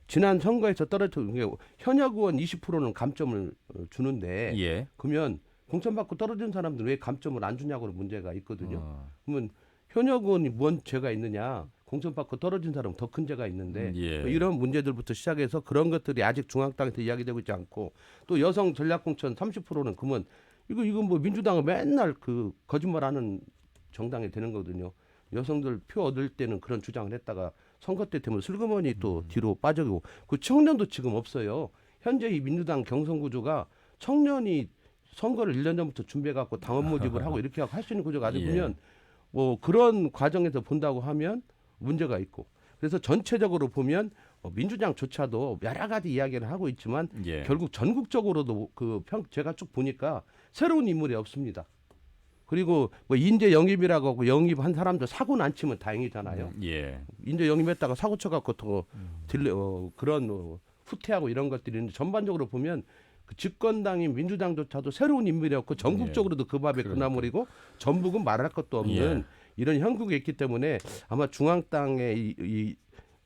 [SPEAKER 8] 지난 선거에서 떨어진 게 현역 의원 20%는 감점을 주는데
[SPEAKER 1] 예.
[SPEAKER 8] 그러면 공천받고 떨어진 사람들 왜 감점을 안 주냐고 문제가 있거든요.
[SPEAKER 1] 어.
[SPEAKER 8] 그러면 현역 의원이 뭔 죄가 있느냐? 공천받고 떨어진 사람은 더 큰 죄가 있는데
[SPEAKER 1] 예.
[SPEAKER 8] 이런 문제들부터 시작해서 그런 것들이 아직 중앙당에서 이야기되고 있지 않고 또 여성 전략공천 30%는 그러면 이거 뭐 민주당은 맨날 그 거짓말하는 정당이 되는 거거든요. 여성들 표 얻을 때는 그런 주장을 했다가 선거 때 되면 슬그머니 또 뒤로 빠져고 그 청년도 지금 없어요. 현재 이 민주당 경선 구조가 청년이 선거를 1년 전부터 준비해 갖고 당원 모집을 하고 이렇게 하고 할 수 있는 구조가 아직
[SPEAKER 1] 예.
[SPEAKER 8] 보면 뭐 그런 과정에서 본다고 하면 문제가 있고 그래서 전체적으로 보면 민주당조차도 여러 가지 이야기를 하고 있지만
[SPEAKER 1] 예.
[SPEAKER 8] 결국 전국적으로도 제가 쭉 보니까 새로운 인물이 없습니다. 그리고 뭐 인재 영입이라고 하고 영입한 사람도 사고는 안 치면 다행이잖아요.
[SPEAKER 1] 예.
[SPEAKER 8] 인재 영입했다가 사고 쳐갖고 또 그런 후퇴하고 이런 것들이 있는데 전반적으로 보면 그 집권당인 민주당조차도 새로운 인물이 없고 전국적으로도 그 밥에
[SPEAKER 1] 그러니까.
[SPEAKER 8] 그나물이고 전북은 말할 것도 없는 이런 형국이 있기 때문에 아마 중앙당의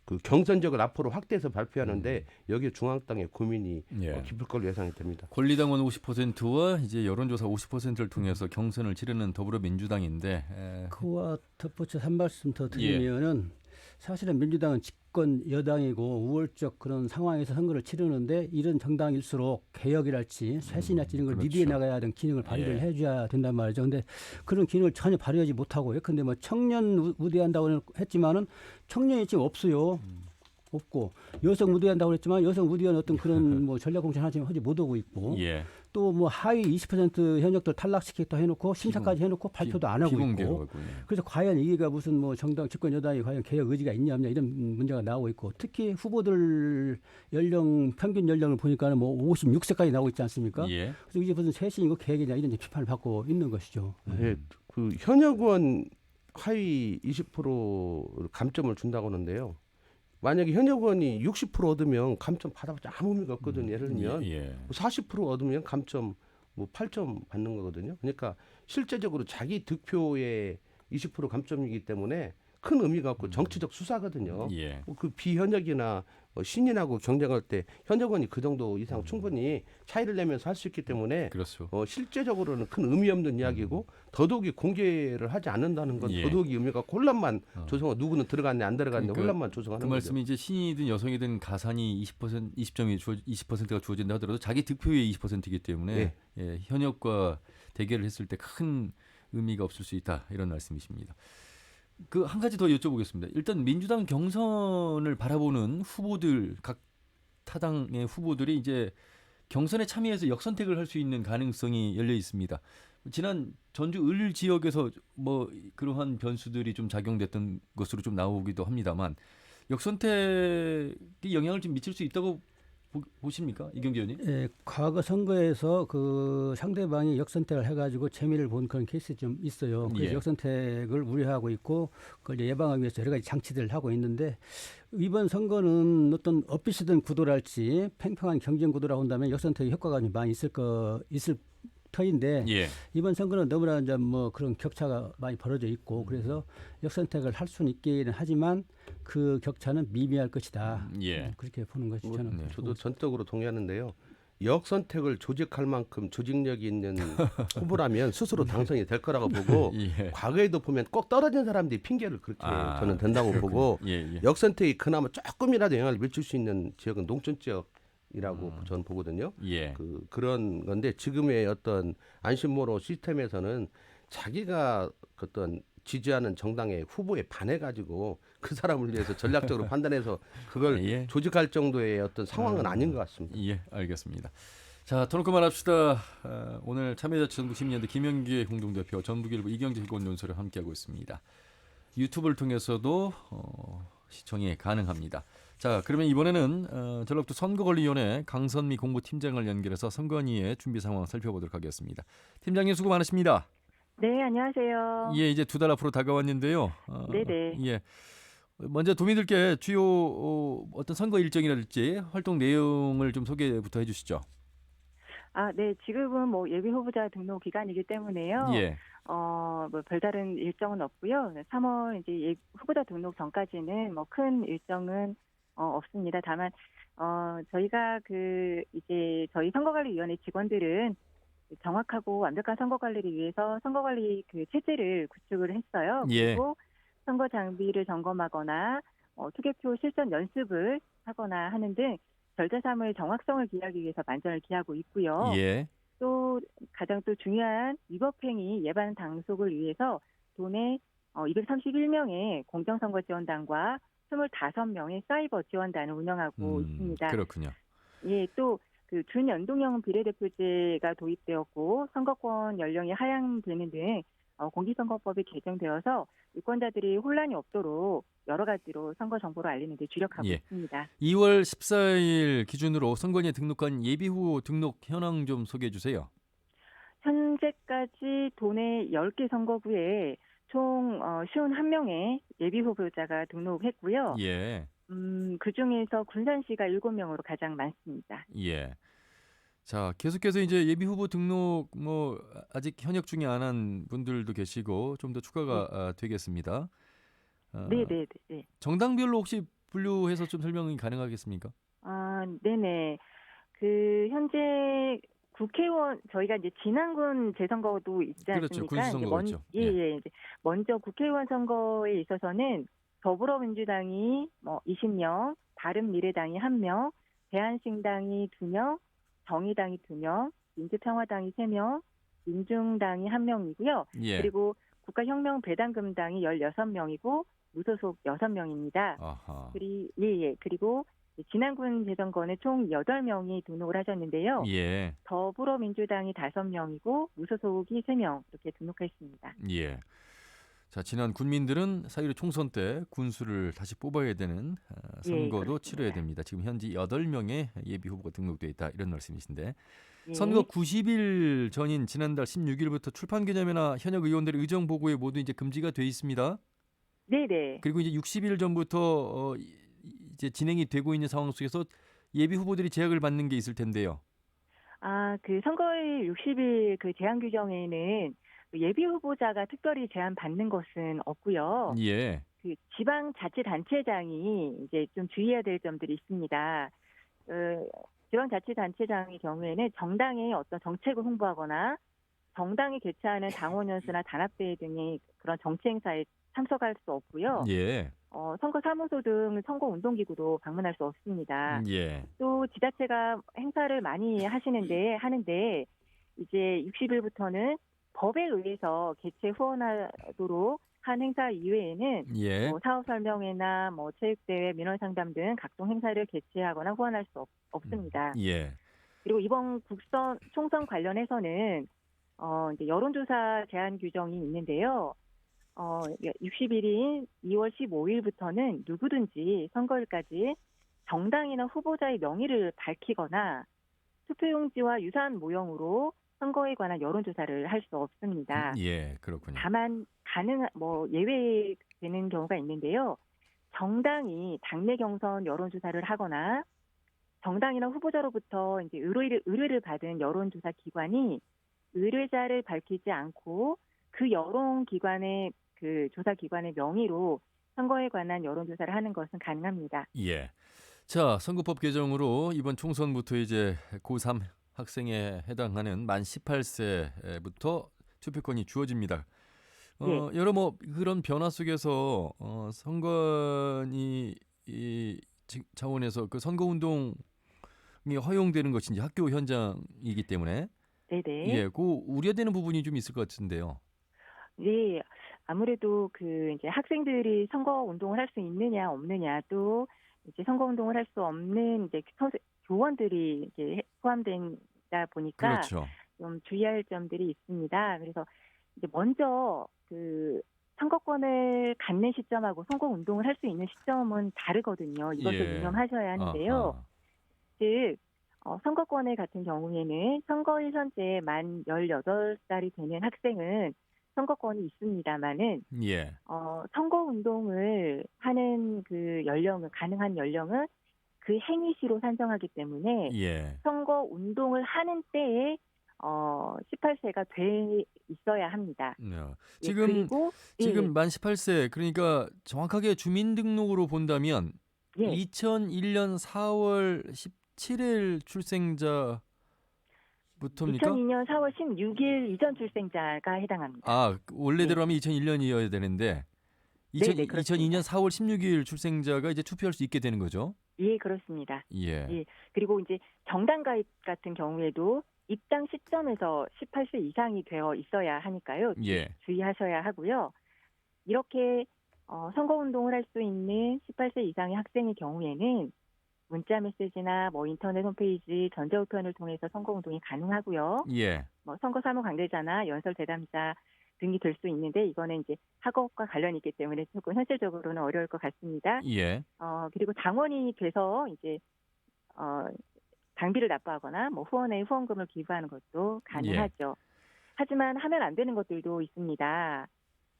[SPEAKER 8] 그 경선적을 앞으로 확대해서 발표하는데 여기에 중앙당의 고민이
[SPEAKER 1] 예.
[SPEAKER 8] 깊을 걸로 예상이 됩니다.
[SPEAKER 1] 권리당원 50%와 이제 여론조사 50%를 통해서 경선을 치르는 더불어민주당인데
[SPEAKER 7] 그와 덧붙여 한 말씀 더 드리면은 사실은 민주당은 집권 여당이고 우월적 그런 상황에서 선거를 치르는데 이런 정당일수록 개혁이랄지 쇄신이랄지 이런 걸
[SPEAKER 1] 그렇죠.
[SPEAKER 7] 리드해 나가야 하는 기능을 발휘를 해줘야 된단 말이죠. 근데 그런 기능을 전혀 발휘하지 못하고 예컨대 뭐 청년 우대한다고 했지만은 청년이 지금 없어요. 없고 여성 우대한다고 했지만 여성 우대한 어떤 그런 뭐 전략 공천 하지 못하고 있고
[SPEAKER 1] 예.
[SPEAKER 7] 또 뭐 하위 20% 현역들 탈락시키겠다 해놓고 심사까지 해놓고 발표도 안 하고 있고 그래서 과연 이게가 무슨 뭐 정당 집권 여당이 과연 개혁 의지가 있냐 없냐 이런 문제가 나오고 있고 특히 후보들 연령 평균 연령을 보니까는 뭐 56세까지 나오고 있지 않습니까?
[SPEAKER 1] 예.
[SPEAKER 7] 그래서 이게 무슨 쇄신이고 계획이냐 이런 비판을 받고 있는 것이죠.
[SPEAKER 8] 네, 그 현역 의원 하위 20% 감점을 준다고 하는데요. 만약에 현역 의원이 60% 얻으면 감점 받아봤자 아무 의미가 없거든요. 예를 들면 40% 얻으면 감점 뭐 8점 받는 거거든요. 그러니까 실제적으로 자기 득표의 20% 감점이기 때문에 큰 의미가 없고 정치적 수사거든요.
[SPEAKER 1] 예.
[SPEAKER 8] 그 비현역이나 신인하고 경쟁할 때 현역 의원이 그 정도 이상 충분히 차이를 내면서 할 수 있기 때문에
[SPEAKER 1] 그렇죠.
[SPEAKER 8] 실제적으로는 큰 의미 없는 이야기고 더더욱이 공개를 하지 않는다는 건 더더욱이 의미가 혼란만 조성하고 누구는 들어갔냐 안 들어갔냐
[SPEAKER 1] 그러니까
[SPEAKER 8] 혼란만 조성하는
[SPEAKER 1] 그 말씀이
[SPEAKER 8] 거죠.
[SPEAKER 1] 이제 신이든 여성이든 가산이 20%가 주어진다 하더라도 자기 득표의 20%이기 때문에 예, 현역과 대결을 했을 때 큰 의미가 없을 수 있다 이런 말씀이십니다. 그 한 가지 더 여쭤보겠습니다. 일단 민주당 경선을 바라보는 후보들 각 타당의 후보들이 이제 경선에 참여해서 역선택을 할 수 있는 가능성이 열려 있습니다. 지난 전주 을 지역에서 뭐 그러한 변수들이 좀 작용됐던 것으로 좀 나오기도 합니다만 역선택이 영향을 좀 미칠 수 있다고 보십니까, 이경재 의원님?
[SPEAKER 7] 예, 과거 선거에서 그 상대방이 역선택을 해가지고 재미를 본 그런 케이스 좀 있어요. 그래서 역선택을 우려하고 있고 그걸 예방하기 위해서 여러 가지 장치들을 하고 있는데 이번 선거는 어떤 엇비슷한 구도랄지 팽팽한 경쟁 구도라고 한다면 역선택의 효과가 좀 많이 있을 터인데 이번 선거는 너무나 이제 뭐 그런 격차가 많이 벌어져 있고 그래서 역선택을 할 수는 있기는 하지만 그 격차는 미미할 것이다. 그렇게 보는 것이 저는.
[SPEAKER 8] 저도 전적으로 동의하는데요. 역선택을 조직할 만큼 조직력이 있는 후보라면 스스로 당선이 될 거라고 보고 과거에도 보면 꼭 떨어진 사람들이 핑계를 그렇게 저는 된다고 보고 역선택이 그나마 조금이라도 영향을 미칠 수 있는 지역은 농촌 지역. 이라고 저는 보거든요. 그런 건데 지금의 어떤 안심모로 시스템에서는 자기가 어떤 지지하는 정당의 후보에 반해가지고 그 사람을 위해서 전략적으로 판단해서 그걸 조직할 정도의 어떤 상황은 아닌 것 같습니다.
[SPEAKER 1] 예, 알겠습니다. 자, 토론 그만합시다. 오늘 참여자 전북 심리연대 김영규 공동대표, 전북일보 이경재 기권연설을 함께하고 있습니다. 유튜브를 통해서도 시청이 가능합니다. 자, 그러면 이번에는 전라북도 선거관리위원회 강선미 공보팀장을 연결해서 선관위의 준비 상황 살펴보도록 하겠습니다. 팀장님 수고 많으십니다.
[SPEAKER 9] 네, 안녕하세요.
[SPEAKER 1] 예, 이제 2달 앞으로 다가왔는데요.
[SPEAKER 9] 네네.
[SPEAKER 1] 예. 먼저 도민들께 주요 어떤 선거 일정이랄지 활동 내용을 좀 소개부터 해주시죠.
[SPEAKER 9] 네, 지금은 뭐 예비 후보자 등록 기간이기 때문에요.
[SPEAKER 1] 예.
[SPEAKER 9] 뭐 별다른 일정은 없고요. 3월 이제 후보자 등록 전까지는 뭐 큰 일정은 없습니다. 다만 저희가 이제 저희 선거관리위원회 직원들은 정확하고 완벽한 선거 관리를 위해서 선거관리 체제를 구축을 했어요.
[SPEAKER 1] 예.
[SPEAKER 9] 그리고 선거 장비를 점검하거나 투개표 실전 연습을 하거나 하는 등 절차삼의 정확성을 기하기 위해서 만전을 기하고 있고요.
[SPEAKER 1] 예.
[SPEAKER 9] 또 가장 또 중요한 위법행위 예방 당속을 위해서 도내 231명의 공정선거 지원단과 25명의 사이버 지원단을 운영하고 있습니다.
[SPEAKER 1] 그렇군요.
[SPEAKER 9] 예, 또 준연동형 비례대표제가 도입되었고 선거권 연령이 하향되는 등 공직선거법이 개정되어서 유권자들이 혼란이 없도록 여러 가지로 선거 정보를 알리는 데 주력하고
[SPEAKER 1] 예.
[SPEAKER 9] 있습니다.
[SPEAKER 1] 2월 14일 기준으로 선관위에 등록한 예비후보 등록 현황 좀 소개해 주세요.
[SPEAKER 9] 현재까지 도내 10개 선거구에 총 51명의 예비후보자가 등록했고요.
[SPEAKER 1] 예.
[SPEAKER 9] 그중에서 군산시가 7명으로 가장 많습니다.
[SPEAKER 1] 예. 자, 계속해서 이제 예비 후보 등록 뭐 아직 현역 중에 안 한 분들도 계시고 좀 더 추가가 되겠습니다.
[SPEAKER 9] 네.
[SPEAKER 1] 정당별로 혹시 분류해서 좀 설명이 가능하겠습니까?
[SPEAKER 9] 네네. 현재 국회의원 저희가 이제 진안군 재선거도 있지
[SPEAKER 1] 그렇죠.
[SPEAKER 9] 않습니까?
[SPEAKER 1] 군수선거가 있죠.
[SPEAKER 9] 이제 먼저 국회의원 선거에 있어서는 더불어민주당이 20명, 바른미래당이 1명, 대한신당이 2명, 정의당이 2명, 민주평화당이 3명, 민중당이 1명이고요.
[SPEAKER 1] 예.
[SPEAKER 9] 그리고 국가혁명배당금당이 16명이고 무소속 6명입니다.
[SPEAKER 1] 아하.
[SPEAKER 9] 그리고 진안군 재선거는 총 8명이 등록을 하셨는데요.
[SPEAKER 1] 예.
[SPEAKER 9] 더불어민주당이 5명이고 무소속이 3명 이렇게 등록했습니다.
[SPEAKER 1] 예. 자, 지난 군민들은 4.15 총선 때 군수를 다시 뽑아야 되는 선거도
[SPEAKER 9] 그렇습니다.
[SPEAKER 1] 치러야 됩니다. 지금 현재 8명의 예비 후보가 등록돼 있다 이런 말씀이신데
[SPEAKER 9] 예.
[SPEAKER 1] 선거 90일 전인 지난달 16일부터 출판 기념회나 현역 의원들의 의정 보고에 모두 이제 금지가 돼 있습니다.
[SPEAKER 9] 네네.
[SPEAKER 1] 그리고 이제 60일 전부터 이제 진행이 되고 있는 상황 속에서 예비 후보들이 제약을 받는 게 있을 텐데요.
[SPEAKER 9] 선거일 60일 제한 규정에는 예비 후보자가 특별히 제한 받는 것은 없고요.
[SPEAKER 1] 예.
[SPEAKER 9] 지방자치단체장이 이제 좀 주의해야 될 점들이 있습니다. 지방자치단체장의 경우에는 정당의 어떤 정책을 홍보하거나 정당이 개최하는 당원연수나 단합대회 등의 그런 정치 행사에 참석할 수 없고요.
[SPEAKER 1] 예.
[SPEAKER 9] 선거사무소 등 선거운동기구도 방문할 수 없습니다.
[SPEAKER 1] 예.
[SPEAKER 9] 또 지자체가 행사를 많이 하는데 이제 60일부터는 법에 의해서 개최 후원하도록 한 행사 이외에는
[SPEAKER 1] 예.
[SPEAKER 9] 사업 설명회나 체육대회, 민원상담 등 각종 행사를 개최하거나 후원할 수 없습니다.
[SPEAKER 1] 예.
[SPEAKER 9] 그리고 이번 총선 관련해서는 이제 여론조사 제한 규정이 있는데요. 60일인 2월 15일부터는 누구든지 선거일까지 정당이나 후보자의 명의를 밝히거나 투표용지와 유사한 모형으로 선거에 관한 여론조사를 할 수 없습니다.
[SPEAKER 1] 예, 그렇군요.
[SPEAKER 9] 다만 예외되는 경우가 있는데요. 정당이 당내 경선 여론조사를 하거나 정당이나 후보자로부터 이제 의뢰를 받은 여론조사 기관이 의뢰자를 밝히지 않고 그 여론기관의 조사기관의 명의로 선거에 관한 여론조사를 하는 것은 가능합니다.
[SPEAKER 1] 예. 자, 선거법 개정으로 이번 총선부터 이제 고3 학생에 해당하는 만 18세부터 투표권이 주어집니다. 여러 그런 변화 속에서 선관위 차원에서 선거운동이 허용되는 것인지 학교 현장이기 때문에
[SPEAKER 9] 네네.
[SPEAKER 1] 예, 우려되는 부분이 좀 있을 것 같은데요.
[SPEAKER 9] 네, 아무래도 이제 학생들이 선거 운동을 할 수 있느냐 없느냐 또 이제 선거 운동을 할 수 없는 이제 교원들이 이제 포함된다 보니까
[SPEAKER 1] 그렇죠.
[SPEAKER 9] 좀 주의할 점들이 있습니다. 그래서 이제 먼저 선거권을 갖는 시점하고 선거운동을 할 수 있는 시점은 다르거든요. 이것을
[SPEAKER 1] 예.
[SPEAKER 9] 유념하셔야 하는데요.
[SPEAKER 1] 아하.
[SPEAKER 9] 즉 선거권을 같은 경우에는 선거일 현재 만 18살이 되는 학생은 선거권이 있습니다만은
[SPEAKER 1] 예.
[SPEAKER 9] 선거운동을 하는 그 연령은 가능한 연령은 그 행위시로 산정하기 때문에
[SPEAKER 1] 예.
[SPEAKER 9] 선거운동을 하는 때에 18세가 돼 있어야 합니다.
[SPEAKER 1] 지금
[SPEAKER 9] 그리고
[SPEAKER 1] 지금 만 18세 그러니까 정확하게 주민등록으로 본다면
[SPEAKER 9] 예,
[SPEAKER 1] 2001년 4월 17일 출생자부터입니까?
[SPEAKER 9] 2002년 4월 16일 이전 출생자가 해당합니다.
[SPEAKER 1] 아, 원래대로 하면 2001년이어야 되는데
[SPEAKER 9] 네, 그렇습니다.
[SPEAKER 1] 2002년 4월 16일 출생자가 이제 투표할 수 있게 되는 거죠?
[SPEAKER 9] 예, 그렇습니다.
[SPEAKER 1] 예.
[SPEAKER 9] 예, 그리고 이제 정당 가입 같은 경우에도 입당 시점에서 18세 이상이 되어 있어야 하니까요.
[SPEAKER 1] 예.
[SPEAKER 9] 주의하셔야 하고요. 이렇게 선거운동을 할 수 있는 18세 이상의 학생의 경우에는 문자 메시지나 인터넷 홈페이지 전자우편을 통해서 선거운동이 가능하고요.
[SPEAKER 1] 예.
[SPEAKER 9] 선거 사무 관계자나 연설 대담자 등이 될 수 있는데 이거는 이제 학업과 관련이 있기 때문에 조금 현실적으로는 어려울 것 같습니다.
[SPEAKER 1] 예.
[SPEAKER 9] 그리고 당원이 돼서 이제 당비를 납부하거나 후원에 후원금을 기부하는 것도 가능하죠. 하지만 하면 안 되는 것들도 있습니다.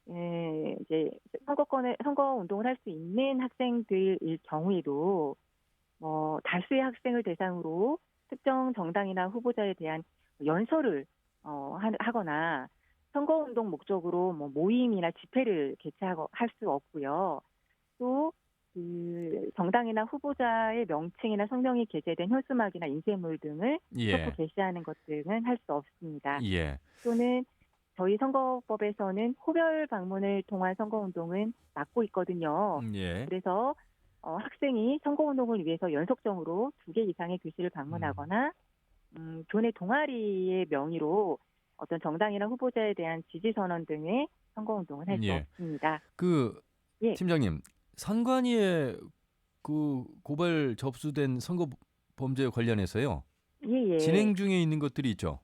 [SPEAKER 9] 이제 선거 운동을 할 수 있는 학생들일 경우에도 다수의 학생을 대상으로 특정 정당이나 후보자에 대한 연설을 하거나 선거운동 목적으로 모임이나 집회를 개최하고 할 수 없고요. 또 그 정당이나 후보자의 명칭이나 성명이 게재된 현수막이나 인쇄물 등을 첩부 게시하는 것 등은 할 수 없습니다.
[SPEAKER 1] 예.
[SPEAKER 9] 또는 저희 선거법에서는 호별 방문을 통한 선거운동은 막고 있거든요.
[SPEAKER 1] 예.
[SPEAKER 9] 그래서 학생이 선거운동을 위해서 연속적으로 2개 이상의 교실을 방문하거나 교내 동아리의 명의로 어떤 정당이나 후보자에 대한 지지선언 등의 선거운동을 할 수 없습니다.
[SPEAKER 1] 팀장님, 선관위에 그 고발 접수된 선거 범죄 관련해서요. 진행 중에 있는 것들이 있죠.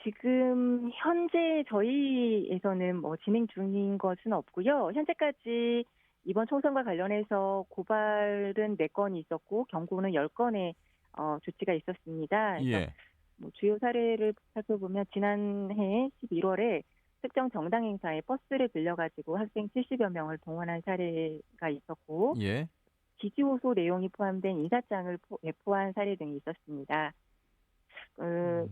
[SPEAKER 9] 지금 현재 저희에서는 진행 중인 것은 없고요. 현재까지 이번 총선과 관련해서 고발은 4건이 있었고 경고는 10건의 조치가 있었습니다. 그래서 주요 사례를 살펴보면 지난해 11월에 특정 정당 행사에 버스를 빌려가지고 학생 70여 명을 동원한 사례가 있었고 지지호소 내용이 포함된 인사장을 배포한 사례 등이 있었습니다.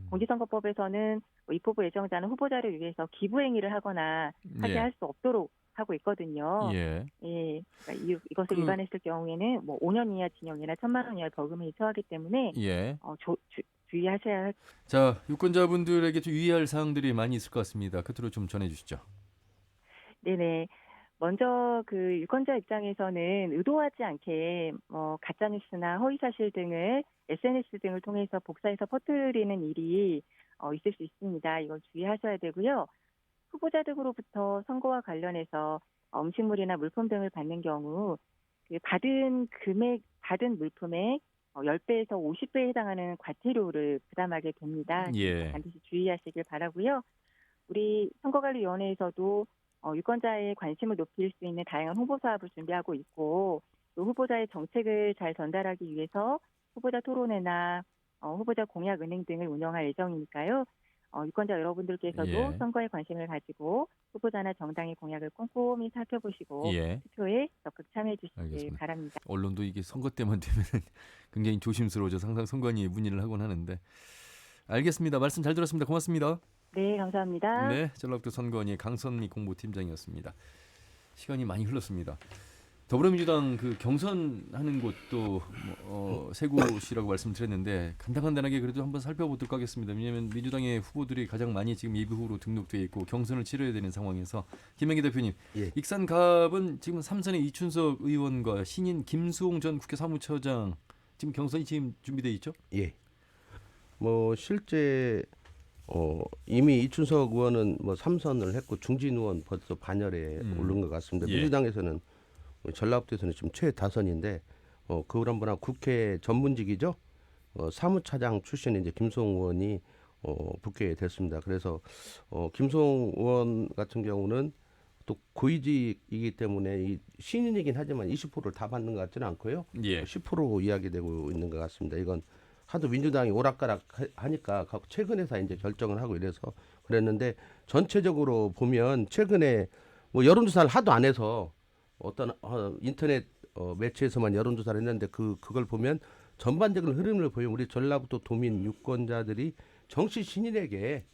[SPEAKER 9] 공직선거법에서는 입후보 예정자는 후보자를 위해서 기부행위를 하거나 하게 할 수 없도록 하고 있거든요. 그러니까 이것을 위반했을 경우에는 5년 이하 징역이나 1,000만 원 이하 벌금에 처하기 때문에 주의하셔야 할.
[SPEAKER 1] 자, 유권자분들에게 좀 유의할 사항들이 많이 있을 것 같습니다. 끝으로 좀 전해주시죠.
[SPEAKER 9] 네네. 먼저 그 유권자 입장에서는 의도하지 않게 가짜뉴스나 허위사실 등을 SNS 등을 통해서 복사해서 퍼뜨리는 일이 있을 수 있습니다. 이걸 주의하셔야 되고요. 후보자 등으로부터 선거와 관련해서 음식물이나 물품 등을 받는 경우 그 받은 물품의 10배에서 50배에 해당하는 과태료를 부담하게 됩니다. 반드시 주의하시길 바라고요. 우리 선거관리위원회에서도 유권자의 관심을 높일 수 있는 다양한 홍보 사업을 준비하고 있고 또 후보자의 정책을 잘 전달하기 위해서 후보자 토론회나 후보자 공약 은행 등을 운영할 예정이니까요. 유권자 여러분들께서도 선거에 관심을 가지고 후보자나 정당의 공약을 꼼꼼히 살펴보시고 투표에 적극 참여해 주시길 바랍니다.
[SPEAKER 1] 언론도 이게 선거 때만 되면 굉장히 조심스러워져 항상 선관위에 문의를 하곤 하는데 알겠습니다. 말씀 잘 들었습니다. 고맙습니다.
[SPEAKER 9] 네, 감사합니다.
[SPEAKER 1] 네, 전라북도 선관위 강선미 공보팀장이었습니다. 시간이 많이 흘렀습니다. 더불어민주당 그 경선하는 곳도 세 곳이라고 말씀드렸는데 간단하게 그래도 한번 살펴보도록 하겠습니다. 왜냐하면 민주당의 후보들이 가장 많이 지금 예비 후보로 등록되어 있고 경선을 치러야 되는 상황에서 김행기 대표님, 익산갑은 지금 3선의 이춘석 의원과 신인 김수홍 전 국회 사무처장 지금 경선이 지금 준비되어 있죠?
[SPEAKER 8] 예. 실제 이미 이춘석 의원은 3선을 했고 중진 의원 벌써 반열에 오른 것 같습니다. 민주당에서는 전라북도에서는 지금 최다선인데 그걸 한번 국회 전문직이죠. 사무차장 출신의 이제 김수홍 의원이 붙게 됐습니다. 그래서 김송 의원 같은 경우는 또 고위직이기 때문에 이 신인이긴 하지만 20%를 다 받는 것 같지는 않고요.
[SPEAKER 1] 예.
[SPEAKER 8] 10% 이야기되고 있는 것 같습니다. 이건 하도 민주당이 오락가락 하니까 최근에서 이제 결정을 하고 이래서 그랬는데 전체적으로 보면 최근에 뭐 여론조사를 하도 안 해서 어떤 인터넷 매체에서만 여론조사를 했는데 그걸 보면 전반적인 흐름을 보면 우리 전라북도 도민 유권자들이 정치 신인에게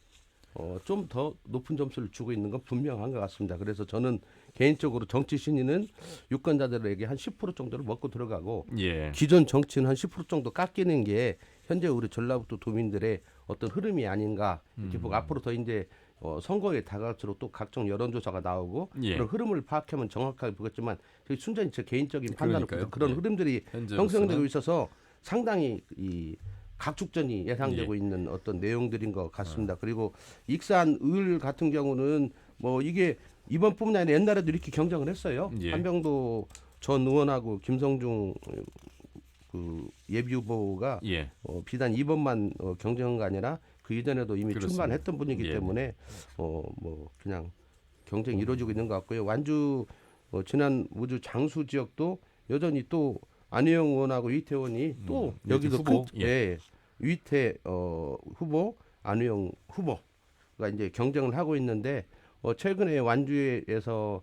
[SPEAKER 8] 좀 더 높은 점수를 주고 있는 건 분명한 것 같습니다. 그래서 저는 개인적으로 정치 신인은 유권자들에게 한 10% 정도를 먹고 들어가고
[SPEAKER 1] 예.
[SPEAKER 8] 기존 정치는 한 10% 정도 깎이는 게 현재 우리 전라북도 도민들의 어떤 흐름이 아닌가 이렇게 보고 앞으로 더 이제 선거에 다가갈수록 또 각종 여론조사가 나오고
[SPEAKER 1] 예.
[SPEAKER 8] 그런 흐름을 파악하면 정확하게 보겠지만 순전히 제 개인적인 판단은
[SPEAKER 1] 그러니까요.
[SPEAKER 8] 그런
[SPEAKER 1] 예.
[SPEAKER 8] 흐름들이
[SPEAKER 1] 현재로서는-
[SPEAKER 8] 형성되고 있어서 상당히 이 각축전이 예상되고
[SPEAKER 1] 예.
[SPEAKER 8] 있는 어떤 내용들인 것 같습니다. 그리고 익산 을 같은 경우는 뭐 이게 이번뿐만 아니라 옛날에도 이렇게 경쟁을 했어요.
[SPEAKER 1] 예.
[SPEAKER 8] 한병도 전 의원하고 김성중 그 예비 후보가
[SPEAKER 1] 예.
[SPEAKER 8] 비단 이번만 경쟁한 거 아니라 그 이전에도 이미
[SPEAKER 1] 그렇습니다.
[SPEAKER 8] 출마했던 분이기
[SPEAKER 1] 예.
[SPEAKER 8] 때문에 뭐 그냥 경쟁이 이루어지고 있는 것 같고요. 완주 지난 우주 장수 지역도 여전히 또 안희영 의원하고 유이태 의원이 또 여기도
[SPEAKER 1] 후보.
[SPEAKER 8] 예. 유이태 후보, 안희영 후보가 이제 경쟁을 하고 있는데 최근에 완주에서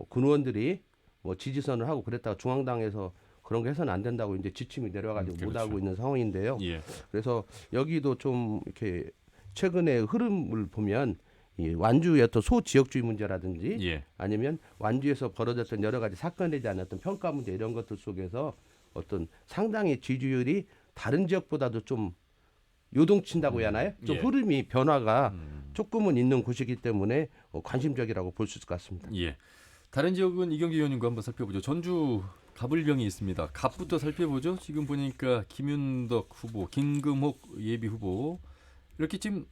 [SPEAKER 8] 군 의원들이 뭐 지지선을 하고 그랬다가 중앙당에서 그런 거 해서는 안 된다고 이제 지침이 내려가지고
[SPEAKER 1] 그렇죠.
[SPEAKER 8] 못 하고 있는 상황인데요.
[SPEAKER 1] 예.
[SPEAKER 8] 그래서 여기도 좀 이렇게 최근의 흐름을 보면 이 완주의 어떤 소지역주의 문제라든지
[SPEAKER 1] 예.
[SPEAKER 8] 아니면 완주에서 벌어졌던 여러 가지 사건에 되지 않았던 평가 문제 이런 것들 속에서 어떤 상당히 지지율이 다른 지역보다도 좀 요동친다고 해야 하나요? 좀
[SPEAKER 1] 예.
[SPEAKER 8] 흐름이 변화가 조금은 있는 곳이기 때문에 관심적이라고 볼 수 있을 것 같습니다.
[SPEAKER 1] 예. 다른 지역은 이경규 의원님과 한번 살펴보죠. 전주 갑을병이 있습니다. 갑부터 살펴보죠. 지금 보니까 김윤덕 후보, 김금옥 예비 후보 이렇게 지금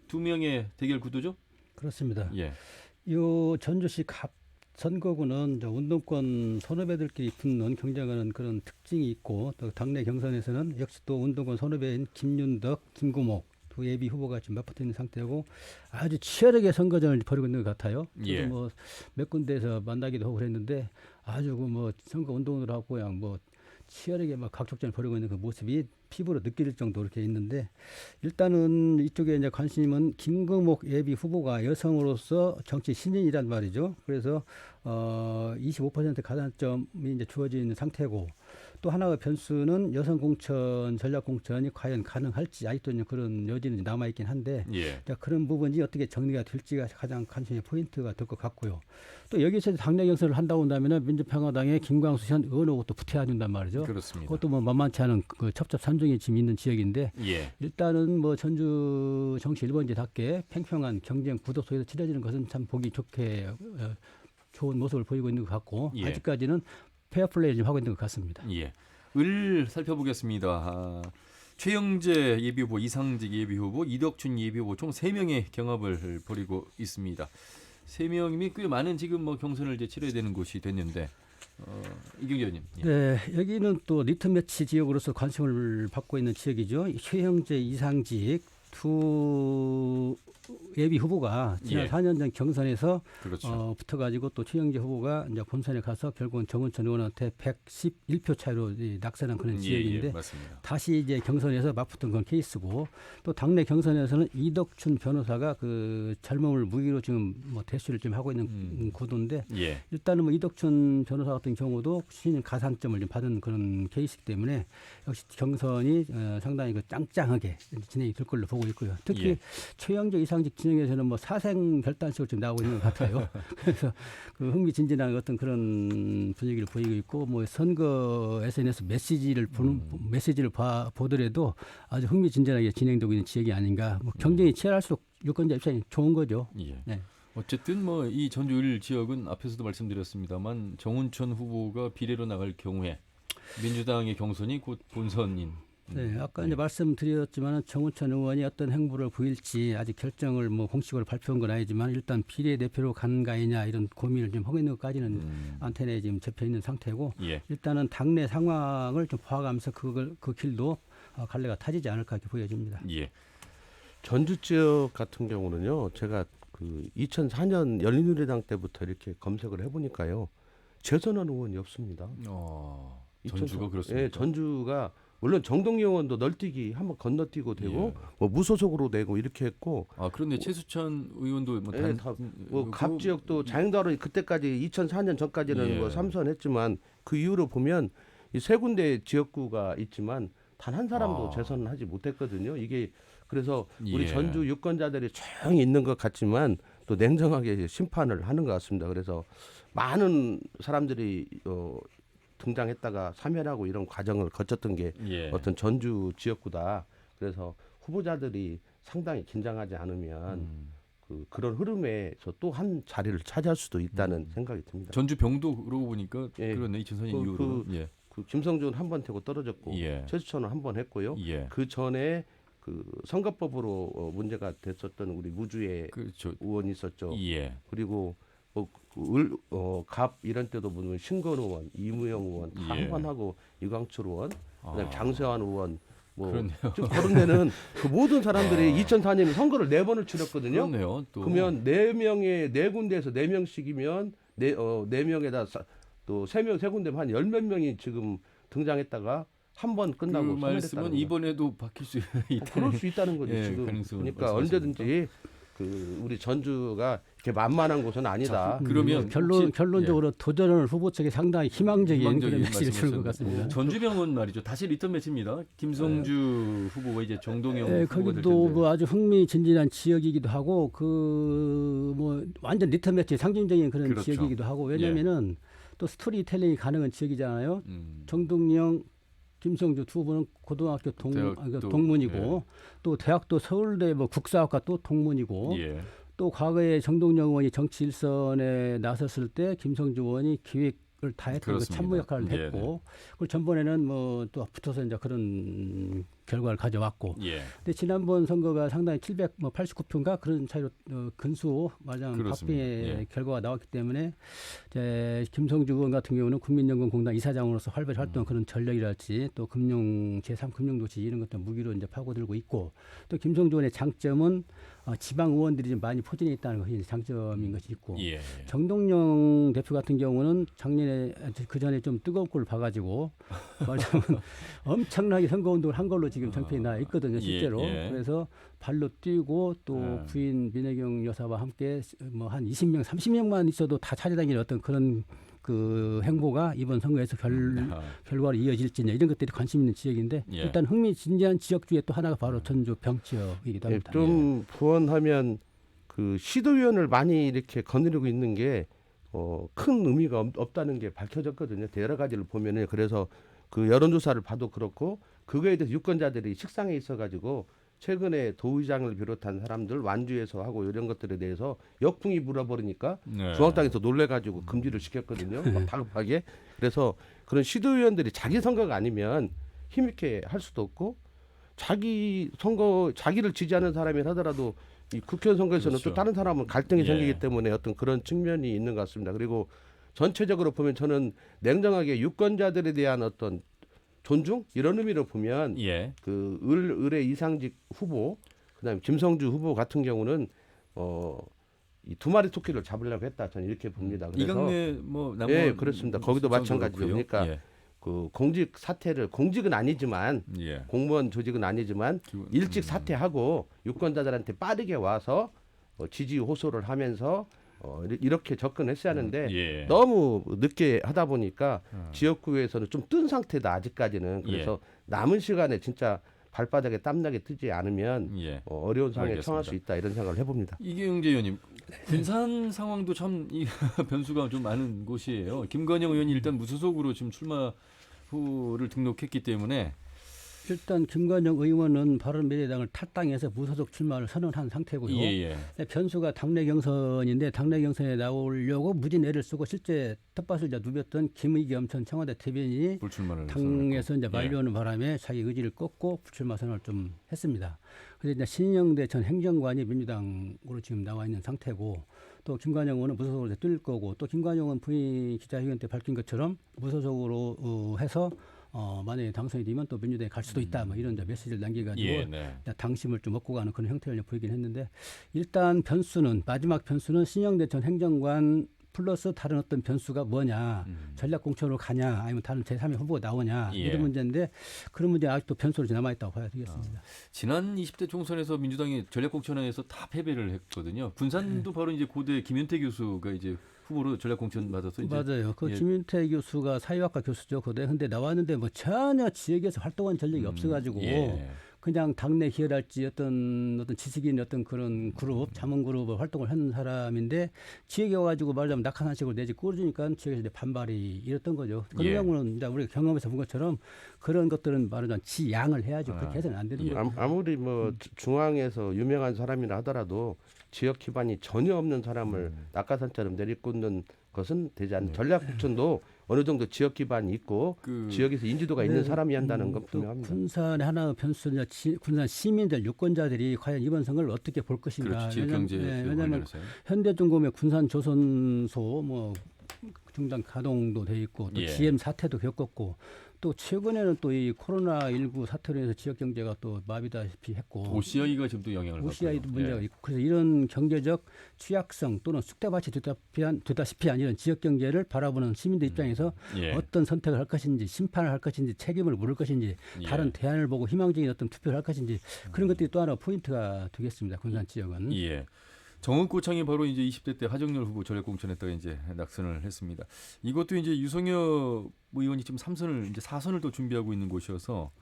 [SPEAKER 1] 두 명의 대결 구도죠?
[SPEAKER 7] 그렇습니다.
[SPEAKER 1] 예.
[SPEAKER 7] 이 전주시 갑 선거구는 운동권 선후배들끼리 붙는 경쟁하는 그런 특징이 있고 또 당내 경선에서는 역시 또 운동권 선후배인 김윤덕, 김구목 두 예비 후보가 지금 맞붙어 있는 상태고 아주 치열하게 선거전을 벌이고 있는 것 같아요.
[SPEAKER 1] 예.
[SPEAKER 7] 저도 뭐 몇 군데에서 만나기도 하고 그랬는데 아주 그 뭐 선거 운동을 하고 그냥 뭐 치열하게 막 각축전을 벌이고 있는 그 모습이 피부로 느낄 정도로 이렇게 있는데 일단은 이쪽에 이제 관심은 김금옥 예비 후보가 여성으로서 정치 신인이란 말이죠. 그래서 25% 가산점이 이제 주어져 있는 상태고 또 하나의 변수는 여성 공천, 전략 공천이 과연 가능할지 아직도 그런 여지는 남아 있긴 한데
[SPEAKER 1] 예.
[SPEAKER 7] 그런 부분이 어떻게 정리가 될지가 가장 관심의 포인트가 될 것 같고요. 또 여기서 당내 경선을 한다고 한다면 민주평화당의 김광수 현 의원하고 또 붙어야 된단 말이죠.
[SPEAKER 1] 그렇습니다.
[SPEAKER 7] 그것도 뭐 만만치 않은 그 첩첩산중이 지금 있는 지역인데
[SPEAKER 1] 예.
[SPEAKER 7] 일단은 뭐 전주 정치 1번지답게 팽팽한 경쟁 구도 속에서 치러지는 것은 참 보기 좋게 좋은 모습을 보이고 있는 것 같고
[SPEAKER 1] 예.
[SPEAKER 7] 아직까지는 페어플레이를 좀 하고 있는 것 같습니다.
[SPEAKER 1] 예. 을 살펴보겠습니다. 최영재 예비 후보, 이상직 예비 후보, 이덕춘 예비 후보 총 3명의 경합을 벌이고 있습니다. 3명이 꽤 많은 지금 뭐 경선을 이제 치러야 되는 곳이 됐는데 이경규 의원님. 예.
[SPEAKER 7] 네, 여기는 또 리트매치 지역으로서 관심을 받고 있는 지역이죠. 최영재, 이상직 두 예비 후보가 지난
[SPEAKER 1] 예.
[SPEAKER 7] 4년 전 경선에서
[SPEAKER 1] 그렇죠.
[SPEAKER 7] 붙어가지고 또 최영재 후보가 이제 본선에 가서 결국은 정은천 의원한테 111표 차이로 낙선한 그런 지역인데
[SPEAKER 1] 예, 맞습니다.
[SPEAKER 7] 다시 이제 경선에서 맞붙은 건 케이스고 또 당내 경선에서는 이덕춘 변호사가 그 젊음을 무기로 지금 뭐 대수를 좀 하고 있는 구도인데
[SPEAKER 1] 예.
[SPEAKER 7] 일단은 뭐 이덕춘 변호사 같은 경우도 신인 가산점을 좀 받은 그런 케이스이기 때문에 역시 경선이 상당히 그 짱짱하게 진행이 될 걸로 보고 있고요. 특히
[SPEAKER 1] 예.
[SPEAKER 7] 최영재 이상직 진영에서는 뭐 사생 결단식으로 지금 나오고 있는 것 같아요. 그래서 그 흥미진진한 어떤 그런 분위기를 보이고 있고 뭐 선거 SNS 메시지를 보더라도 아주 흥미진진하게 진행되고 있는 지역이 아닌가. 뭐 경쟁이 치열할수록 유권자 입장이 좋은 거죠.
[SPEAKER 1] 예.
[SPEAKER 7] 네.
[SPEAKER 1] 어쨌든 뭐 이 전주을 지역은 앞에서도 말씀드렸습니다만 정운천 후보가 비례로 나갈 경우에 민주당의 경선이 곧 본선인.
[SPEAKER 7] 네, 아까 이제 말씀드렸지만 정운천 의원이 어떤 행보를 보일지 아직 결정을 뭐 공식으로 발표한 건 아니지만 일단 비례대표로 가느냐 이런 고민을 좀 하고 있는 것까지는 안테나에 지금 접혀 있는 상태고
[SPEAKER 1] 예.
[SPEAKER 7] 일단은 당내 상황을 좀 봐가면서 그 길도 갈래가 타지지 않을까 이렇게 보여집니다.
[SPEAKER 1] 예.
[SPEAKER 8] 전주 지역 같은 경우는요. 제가 그 2004년 열린우리당 때부터 이렇게 검색을 해보니까요. 재선한 의원이 없습니다.
[SPEAKER 1] 전주가 그렇습니까?
[SPEAKER 8] 예, 전주가 물론 정동영 의원도 널뛰기 한번 건너뛰고 되고
[SPEAKER 1] 예.
[SPEAKER 8] 뭐 무소속으로 되고 이렇게 했고
[SPEAKER 1] 그런데 최수찬 의원도 뭐
[SPEAKER 8] 예, 갑 지역도 자영당으로 그때까지 2004년 전까지는
[SPEAKER 1] 예.
[SPEAKER 8] 뭐 삼선했지만 그 이후로 보면 이 세 군데 지역구가 있지만 단 한 사람도 재선하지 못했거든요. 이게 그래서 우리
[SPEAKER 1] 예.
[SPEAKER 8] 전주 유권자들이 조용히 있는 것 같지만 또 냉정하게 심판을 하는 것 같습니다. 그래서 많은 사람들이 등장했다가 사면하고 이런 과정을 거쳤던 게
[SPEAKER 1] 예.
[SPEAKER 8] 어떤 전주 지역구다. 그래서 후보자들이 상당히 긴장하지 않으면 그런 흐름에서 또 한 자리를 차지할 수도 있다는 생각이 듭니다.
[SPEAKER 1] 전주 병도 그러고 보니까
[SPEAKER 8] 예.
[SPEAKER 1] 그러네 2004년 이후로. 예.
[SPEAKER 8] 그 김성준 한 번 되고 떨어졌고
[SPEAKER 1] 예.
[SPEAKER 8] 최수천은 한 번 했고요.
[SPEAKER 1] 예.
[SPEAKER 8] 그 전에 그 선거법으로 문제가 됐었던 우리 무주의
[SPEAKER 1] 그렇죠.
[SPEAKER 8] 의원이 있었죠.
[SPEAKER 1] 예.
[SPEAKER 8] 그리고 갑 이런 때도 보면 신건 의원, 이무영 의원 다
[SPEAKER 1] 예.
[SPEAKER 8] 한 번 하고 이광철 의원, 그다음에 장세환 의원 뭐
[SPEAKER 1] 그렇네요.
[SPEAKER 8] 쭉 그런 데는 그 모든 사람들이 2004년에 선거를 4번을 치렀거든요.
[SPEAKER 1] 그렇네요. 또.
[SPEAKER 8] 그러면 4명의 4군데에서 4명씩이면 4명에다 또 3명 3군데면 한 10몇 명이 지금 등장했다가 한 번 끝나고
[SPEAKER 1] 그 말씀은
[SPEAKER 8] 소멸했다는
[SPEAKER 1] 이번에도 바뀔 수 있다.
[SPEAKER 8] 그럴 수 있다는 거죠.
[SPEAKER 1] 예,
[SPEAKER 8] 지금
[SPEAKER 1] 가능성을
[SPEAKER 8] 그러니까
[SPEAKER 1] 말씀하십니까?
[SPEAKER 8] 언제든지 우리 전주가 이렇게 만만한 곳은 아니다.
[SPEAKER 1] 그러면
[SPEAKER 7] 결론적으로 도전을 후보 측에 상당히 희망적인 그런
[SPEAKER 1] 희망적인
[SPEAKER 7] 메시지를 주는 것
[SPEAKER 1] 말씀하셨는데,
[SPEAKER 7] 같습니다.
[SPEAKER 1] 전주병은 말이죠. 다시 리턴 매치입니다. 김성주 후보와 이제 정동영 후보가 될
[SPEAKER 7] 거기도
[SPEAKER 1] 텐데.
[SPEAKER 7] 뭐 아주 흥미진진한 지역이기도 하고 그 뭐 완전 리턴 매치 상징적인 그런
[SPEAKER 1] 그렇죠.
[SPEAKER 7] 지역이기도 하고 왜냐면은 또 스토리텔링이 가능한 지역이잖아요.
[SPEAKER 1] 음.
[SPEAKER 7] 정동영, 김성주 두 분은 고등학교
[SPEAKER 1] 대학도,
[SPEAKER 7] 동문이고
[SPEAKER 1] 예.
[SPEAKER 7] 또 대학도 서울대 뭐 국사학과 또 동문이고
[SPEAKER 1] 예.
[SPEAKER 7] 또 과거에 정동영 의원이 정치 일선에 나섰을 때 김성주 의원이 기획을 다 했던 그
[SPEAKER 1] 그렇습니다.
[SPEAKER 7] 참모 역할을
[SPEAKER 1] 예,
[SPEAKER 7] 했고 그리고 전번에는 뭐 또 붙어서 이제 그런 결과를 가져왔고
[SPEAKER 1] 예.
[SPEAKER 7] 근데 지난번 선거가 상당히 789표인가 그런 차이로 근수 마냥
[SPEAKER 1] 그렇습니다.
[SPEAKER 7] 박빙의
[SPEAKER 1] 예.
[SPEAKER 7] 결과가 나왔기 때문에 이제 김성주 의원 같은 경우는 국민연금공단 이사장으로서 활발히 활동한 그런 전력이랄지 또 금융 제3금융도시 이런 것들 무기로 이제 파고들고 있고 또 김성주 의원의 장점은 지방 의원들이 좀 많이 포진해 있다는 것이 장점인 것이 있고
[SPEAKER 1] 예.
[SPEAKER 7] 정동영 대표 같은 경우는 작년에 그 전에 좀 뜨거운 꼴을 봐가지고 말하자면 엄청나게 선거운동을 한 걸로 지금 정평이 나 있거든요 실제로.
[SPEAKER 1] 예.
[SPEAKER 7] 그래서 발로 뛰고 또 부인 민혜경 여사와 함께 뭐 한 20명 30명만 있어도 다 찾아다니는 어떤 그런 그 행보가 이번 선거에서 결과로 이어질지 이런 것들이 관심 있는 지역인데
[SPEAKER 1] 예.
[SPEAKER 7] 일단 흥미진진한 지역 중에 또 하나가 바로 전주 병 지역이기도 합니다.
[SPEAKER 8] 좀 부원하면 그 시도위원을 많이 이렇게 거느리고 있는 게 큰 의미가 없다는 게 밝혀졌거든요. 여러 가지를 보면은 그래서 그 여론조사를 봐도 그렇고 그거에 대해서 유권자들이 식상해 있어가지고 최근에 도의장을 비롯한 사람들 완주에서 하고 이런 것들에 대해서 역풍이 불어버리니까
[SPEAKER 1] 네.
[SPEAKER 8] 중앙당에서 놀래가지고 금지를 시켰거든요. 막 다급하게. 그래서 그런 시도위원들이 자기 선거가 아니면 힘있게 할 수도 없고 자기 선거 자기를 지지하는 사람이 하더라도 이 국회의원 선거에서는
[SPEAKER 1] 그렇죠.
[SPEAKER 8] 또 다른 사람은 갈등이
[SPEAKER 1] 예.
[SPEAKER 8] 생기기 때문에 어떤 그런 측면이 있는 것 같습니다. 그리고 전체적으로 보면 저는 냉정하게 유권자들에 대한 어떤 존중 이런 의미로 보면
[SPEAKER 1] 예.
[SPEAKER 8] 그 을의 이상직 후보 그다음에 김성주 후보 같은 경우는 이 두 마리 토끼를 잡으려고 했다 저는 이렇게 봅니다. 그래서
[SPEAKER 1] 이강래 뭐 남원
[SPEAKER 8] 예 그렇습니다. 거기도 마찬가지죠.
[SPEAKER 1] 그렇고요.
[SPEAKER 8] 그러니까
[SPEAKER 1] 예.
[SPEAKER 8] 그 공직 사퇴를 공직은 아니지만
[SPEAKER 1] 예.
[SPEAKER 8] 공무원 조직은 아니지만 일찍 사퇴하고 유권자들한테 빠르게 와서 지지 호소를 하면서 이렇게 접근했어야 하는데
[SPEAKER 1] 예.
[SPEAKER 8] 너무 늦게 하다 보니까 지역구에서는 좀 뜬 상태다 아직까지는. 그래서 남은 시간에 진짜 발바닥에 땀나게 뜨지 않으면
[SPEAKER 1] 예.
[SPEAKER 8] 어려운 상황에
[SPEAKER 1] 알겠습니다.
[SPEAKER 8] 처할 수 있다 이런 생각을 해봅니다.
[SPEAKER 1] 이경재 의원님, 군산 상황도 참 이 변수가 좀 많은 곳이에요. 김건영 의원이 일단 무소속으로 지금 출마후를 등록했기 때문에
[SPEAKER 7] 일단 김관영 의원은 바른미래당을 탈당해서 무소속 출마를 선언한 상태고요.
[SPEAKER 1] 예.
[SPEAKER 7] 변수가 당내 경선인데 당내 경선에 나오려고 무진 애를 쓰고 실제 텃밭을 누볐던 김의겸 전 청와대 대변인이
[SPEAKER 1] 불출마를
[SPEAKER 7] 당에서 이제
[SPEAKER 1] 선언했고.
[SPEAKER 7] 만류하는 바람에 자기 의지를 꺾고 불출마 선언을 좀 했습니다. 그래서 이제 신영대 전 행정관이 민주당으로 지금 나와 있는 상태고 또 김관영 의원은 무소속으로 뛸 거고 또 김관영 의원 부인 기자회견 때 밝힌 것처럼 무소속으로 해서 만약에 당선이 되면 또 민주당에 갈 수도 있다 뭐 이런 이제 메시지를 남겨가지고
[SPEAKER 1] 예, 네.
[SPEAKER 7] 당심을 좀 얻고 가는 그런 형태를 보이긴 했는데 일단 마지막 변수는 신영대 전 행정관 플러스 다른 어떤 변수가 뭐냐, 전략공천으로 가냐, 아니면 다른 제3의 후보가 나오냐
[SPEAKER 1] 예.
[SPEAKER 7] 이런 문제인데 그런 문제 아직도 변수로 남아있다고 봐야 되겠습니다.
[SPEAKER 1] 지난 20대 총선에서 민주당이 전략공천에서 다 패배를 했거든요. 군산도 바로 이제 고대 김윤태 교수가 이제 후보로 전략공천 받아서 이제
[SPEAKER 7] 맞아요. 그
[SPEAKER 1] 예.
[SPEAKER 7] 김윤태 교수가 사회학과 교수죠. 근데 나왔는데 뭐 전혀 지역에서 활동한 전력이 없어가지고
[SPEAKER 1] 예.
[SPEAKER 7] 그냥 당내 기여랄지 어떤 지식인 어떤 그런 그룹, 자문 그룹을 활동을 하는 사람인데 지역에 와가지고 말하자면 낙하산식으로 내지 꿇어주니까 지역에서 이제 반발이 이랬던 거죠. 그런
[SPEAKER 1] 예.
[SPEAKER 7] 경우는 이제 우리가 경험에서 본 것처럼 그런 것들은 말하자면 지양을 해야죠. 그렇게 해서는 안 되는
[SPEAKER 1] 예.
[SPEAKER 7] 거예요.
[SPEAKER 8] 아무리 뭐 중앙에서 유명한 사람이라 하더라도 지역 기반이 전혀 없는 사람을 낙하산처럼 내리꽂는 것은 되지 않는 전략국천도 어느 정도 지역 기반이 있고 지역에서 인지도가 있는 사람이 한다는 건 분명합니다.
[SPEAKER 7] 군산의 하나의 변수는 군산 시민들, 유권자들이 과연 이번 선거를 어떻게 볼 것인가.
[SPEAKER 1] 그렇죠. 지역 경제
[SPEAKER 7] 왜냐하면 현대중공업 군산조선소 뭐 중단 가동도 돼 있고 또
[SPEAKER 1] 예.
[SPEAKER 7] GM 사태도 겪었고 또 최근에는 또 이 코로나19 사태로 해서 지역 경제가 또 마비다시피 했고
[SPEAKER 1] OCI가 지금 또 영향을 받고
[SPEAKER 7] OCI도 문제가 있고 그래서 이런 경제적 취약성 또는 쑥대밭이 되다시피 한 이런 지역 경제를 바라보는 시민들 입장에서
[SPEAKER 1] 예.
[SPEAKER 7] 어떤 선택을 할 것인지 심판을 할 것인지 책임을 물을 것인지
[SPEAKER 1] 예.
[SPEAKER 7] 다른 대안을 보고 희망적인 어떤 투표를 할 것인지 그런 것들이 또 하나 포인트가 되겠습니다. 군산 지역은.
[SPEAKER 1] 예. 정은고창이 바로 이제 20대 때 하정열 후보 전략공천했다가 이제 낙선을 했습니다. 이것도 이제 유성엽 의원이 지금 3선을 이제 4선을 또 준비하고 있는 곳이어서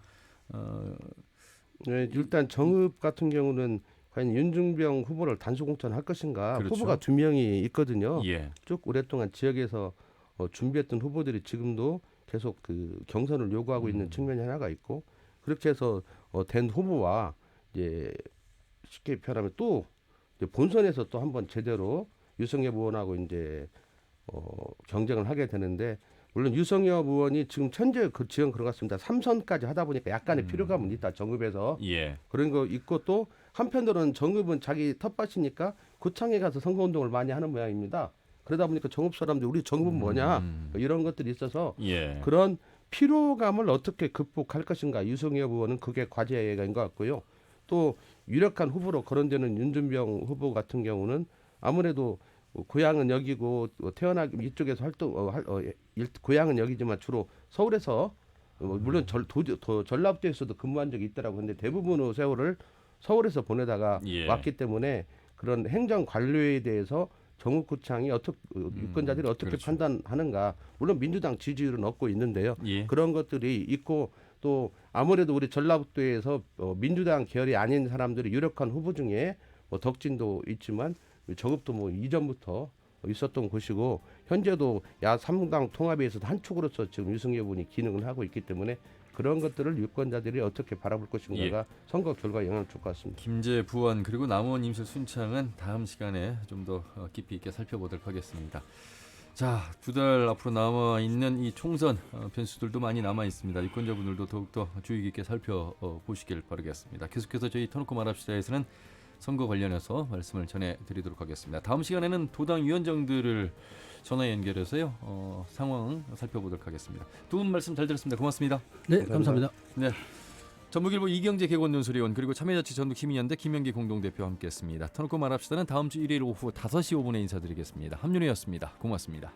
[SPEAKER 8] 네, 일단 정읍 같은 경우는 과연 윤중병 후보를 단수 공천할 것인가
[SPEAKER 1] 그렇죠.
[SPEAKER 8] 후보가 2명이 있거든요.
[SPEAKER 1] 예.
[SPEAKER 8] 쭉 오랫동안 지역에서 준비했던 후보들이 지금도 계속 그 경선을 요구하고 있는 측면이 하나가 있고 그렇게 해서 된 후보와 이제 쉽게 표현하면 또 이제 본선에서 또 한번 제대로 유성엽 의원하고 이제 경쟁을 하게 되는데 물론 유성엽 의원이 지금 현재 그 지형 그런 것 같습니다. 3선까지 하다 보니까 약간의 피로감은 있다 정읍에서
[SPEAKER 1] 예.
[SPEAKER 8] 그런 거 있고 또 한편으로는 정읍은 자기 텃밭이니까 고창에 가서 선거운동을 많이 하는 모양입니다. 그러다 보니까 정읍 사람들 우리 정읍은 뭐냐 이런 것들이 있어서
[SPEAKER 1] 예.
[SPEAKER 8] 그런 피로감을 어떻게 극복할 것인가 유성엽 의원은 그게 과제인 것 같고요. 또 유력한 후보로 거론되는 윤준병 후보 같은 경우는 아무래도 고향은 여기고 태어나기 이쪽에서 고향은 여기지만 주로 서울에서 물론 전라도에서도 근무한 적이 있더라고. 근데 대부분의 세월을 서울에서 보내다가
[SPEAKER 1] 예.
[SPEAKER 8] 왔기 때문에 그런 행정 관료에 대해서 정읍구청이 유권자들이 어떻게
[SPEAKER 1] 그렇죠.
[SPEAKER 8] 판단하는가. 물론 민주당 지지율은 얻고 있는데요.
[SPEAKER 1] 예.
[SPEAKER 8] 그런 것들이 있고 또 아무래도 우리 전라북도에서 민주당 계열이 아닌 사람들이 유력한 후보 중에 덕진도 있지만 정읍도 뭐 이전부터 있었던 곳이고 현재도 야3당 통합에서도 한 축으로서 지금 유승엽 의원이 기능을 하고 있기 때문에 그런 것들을 유권자들이 어떻게 바라볼 것인가가 선거 결과에 영향을 줄 것 같습니다.
[SPEAKER 1] 김제 부원 그리고 남원 임실 순창은 다음 시간에 좀 더 깊이 있게 살펴보도록 하겠습니다. 자, 2달 앞으로 남아 있는 이 총선 변수들도 많이 남아 있습니다. 유권자분들도 더욱더 주의 깊게 살펴보시길 바라겠습니다. 계속해서 저희 터놓고 말합시다에서는 선거 관련해서 말씀을 전해드리도록 하겠습니다. 다음 시간에는 도당 위원장들을 전화 연결해서요 상황 살펴보도록 하겠습니다. 두 분 말씀 잘 들었습니다. 고맙습니다.
[SPEAKER 7] 네, 감사합니다.
[SPEAKER 1] 네. 전북일보 이경재 개건연수위원 그리고 참여자치 전북시민연대 김영기 공동대표와 함께했습니다. 터놓고 말합시다는 다음 주 일요일 오후 5시 5분에 인사드리겠습니다. 함윤희였습니다. 고맙습니다.